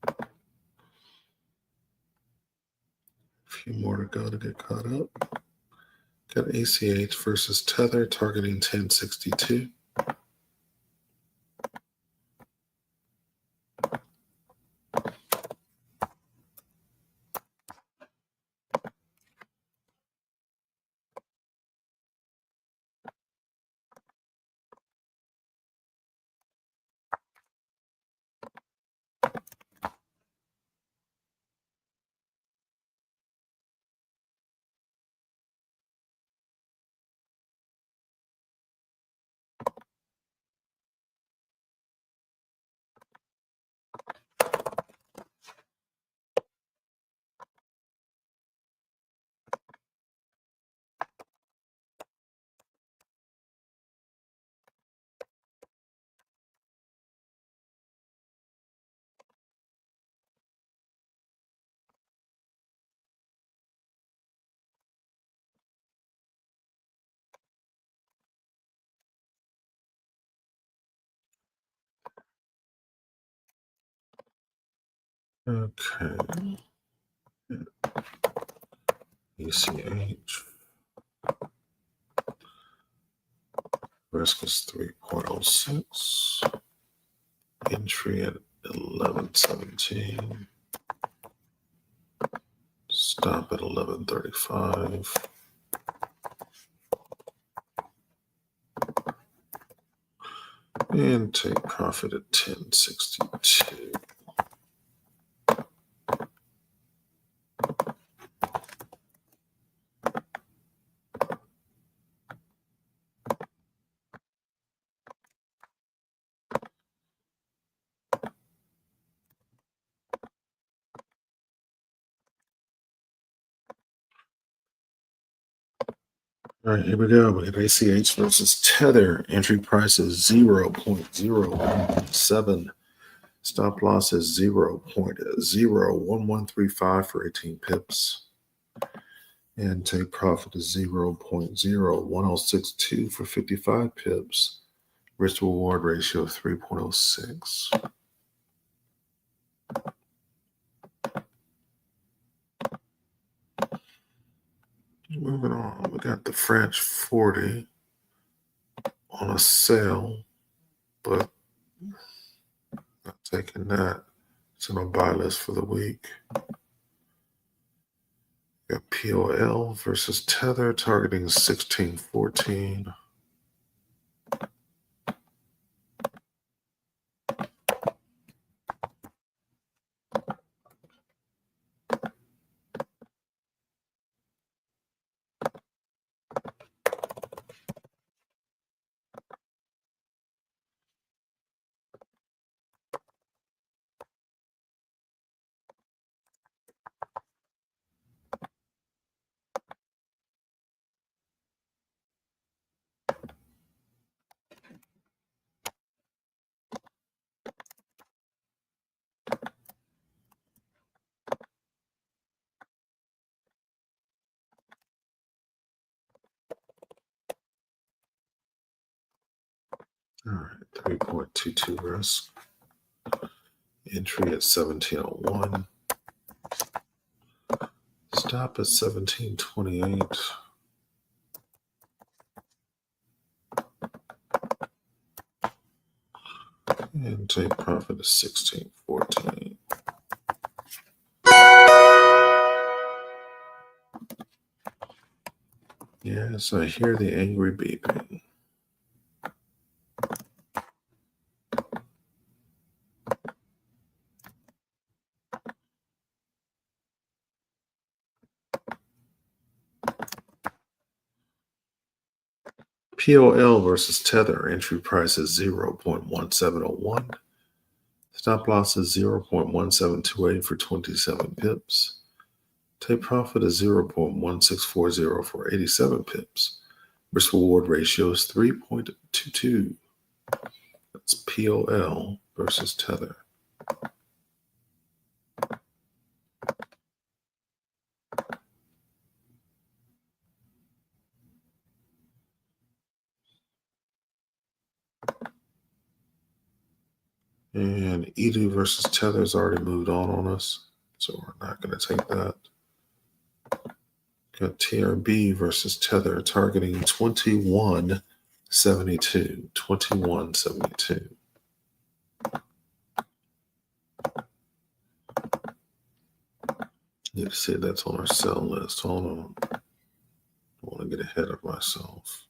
A few more to go to get caught up. Got ACH versus Tether targeting 1062. Okay. ACH. Risk is 3.06. Entry at 1117. Stop at 1135. And take profit at 1062. All right, here we go. We got ACH versus Tether. Entry price is 0.017. Stop loss is 0.01135 for 18 pips. And take profit is 0.01062 for 55 pips. Risk reward ratio of 3.06. Moving on, we got the French 40 on a sale, but not taking that. It's on a buy list for the week. Got POL versus Tether targeting 1614. All right, 3.22 risk. Entry at 1701. Stop at 1728. And take profit at 1614. Yes, I hear the angry beeping. POL versus Tether. Entry price is 0.1701. Stop loss is 0.1728 for 27 pips. Take profit is 0.1640 for 87 pips. Risk reward ratio is 3.22. That's POL versus Tether. And Edu versus Tether has already moved on us, so we're not going to take that. Got TRB versus Tether targeting 2172. 2172. You see that's on our sell list. Hold on. I want to get ahead of myself.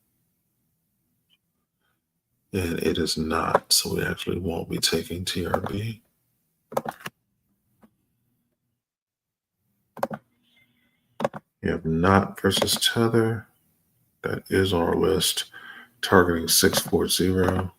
And it is not, so we actually won't be taking TRB. We have Not versus Tether. That is on our list, targeting 640.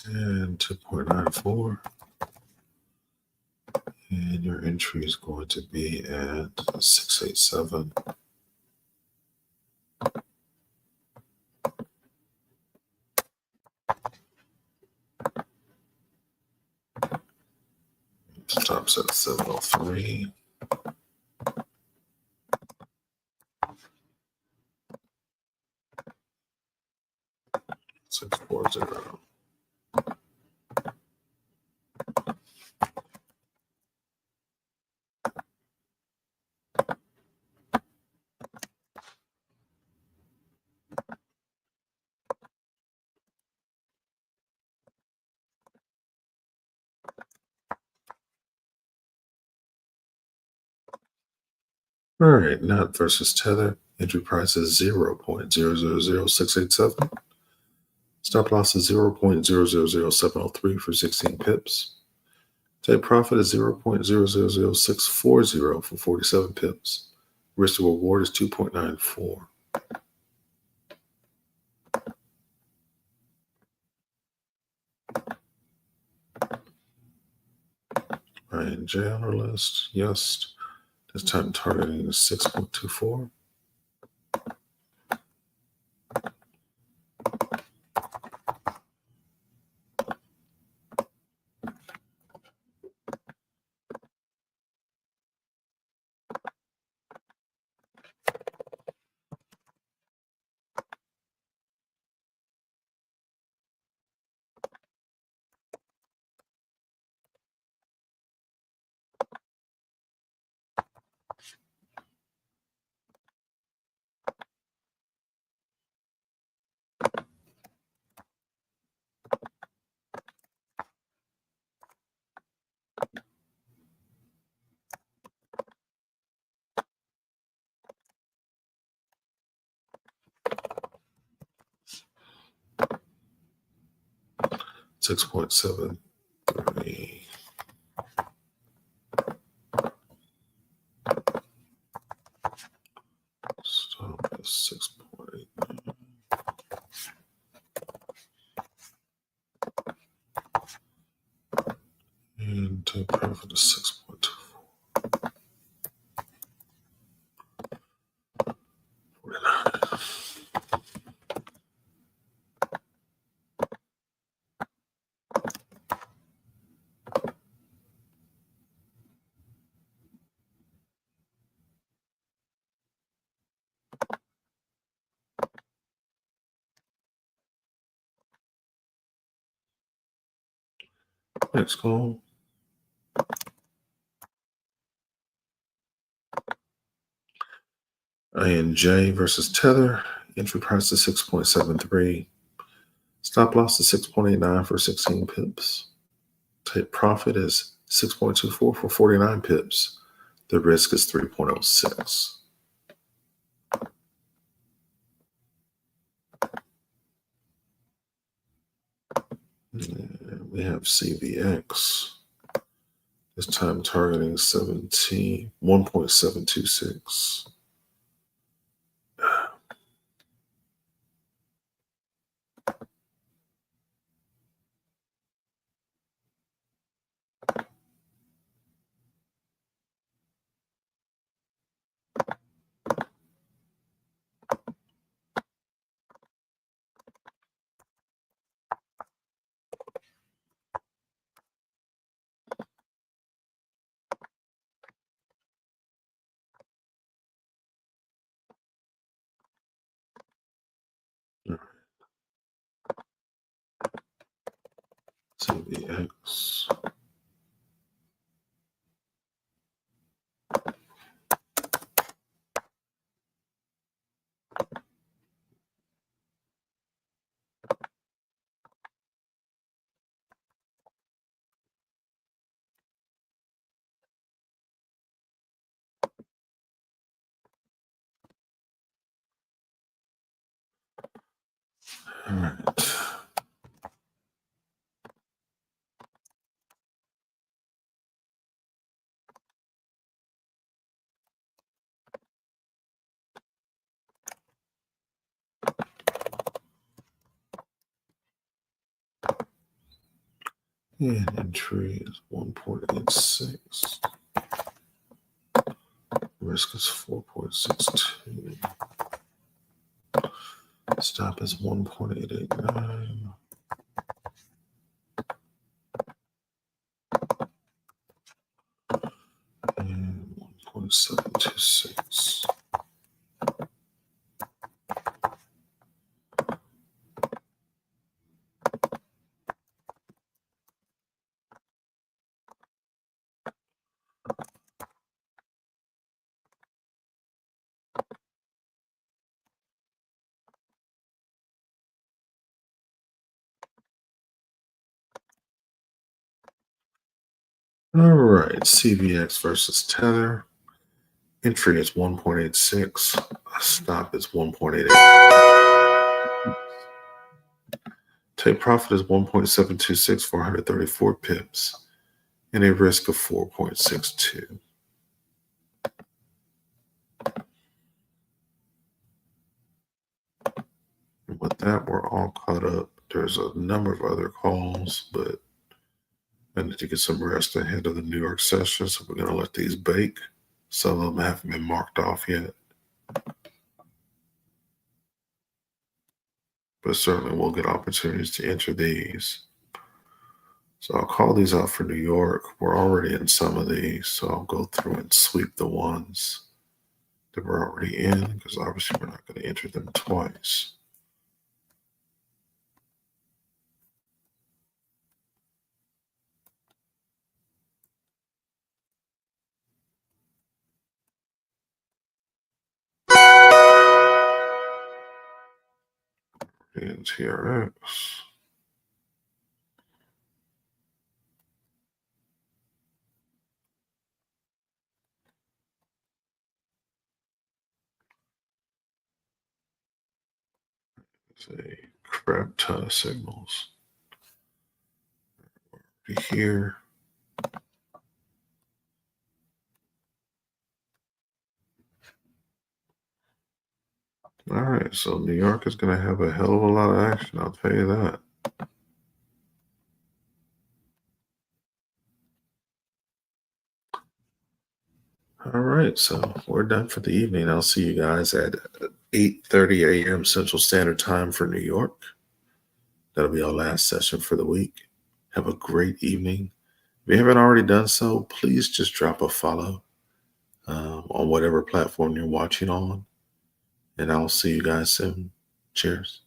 And 2.94. And your entry is going to be at 687. Stops at 703. All right, Nut versus Tether. Entry price is 0.000687. Stop loss is 0.000703 for 16 pips. Take profit is 0.000640 for 47 pips. Risk to reward is 2.94. INJ on our list. Yes. This time targeting is 6.24. $6.73. Stop at 6.8. And take profit is 6.24. 49. Next call. INJ versus Tether. Entry price is 6.73. Stop loss is 6.89 for 16 pips. Take profit is 6.24 for 49 pips. The risk is 3.06. And we have CVX. This time targeting 1.726. CVX. All right. And entry is 1.86. Risk is 4.62. Stop is 1.889. And 1.726. All right, CVX versus Tether. Entry is 1.86. Stop is 1.88. Take profit is 1.726, 434 pips, and a risk of 4.62. And with that, we're all caught up. There's a number of other calls, but I need to get some rest ahead of the New York session, so we're going to let these bake. Some of them haven't been marked off yet. But certainly we'll get opportunities to enter these. So I'll call these out for New York. We're already in some of these, so I'll go through and sweep the ones that we're already in, because obviously we're not going to enter them twice. And TRX. It's a crap ton of signals. Here. All right, so New York is going to have a hell of a lot of action, I'll tell you that. All right, so we're done for the evening. I'll see you guys at 8:30 a.m. Central Standard Time for New York. That'll be our last session for the week. Have a great evening. If you haven't already done so, please just drop a follow on whatever platform you're watching on. And I'll see you guys soon. Cheers.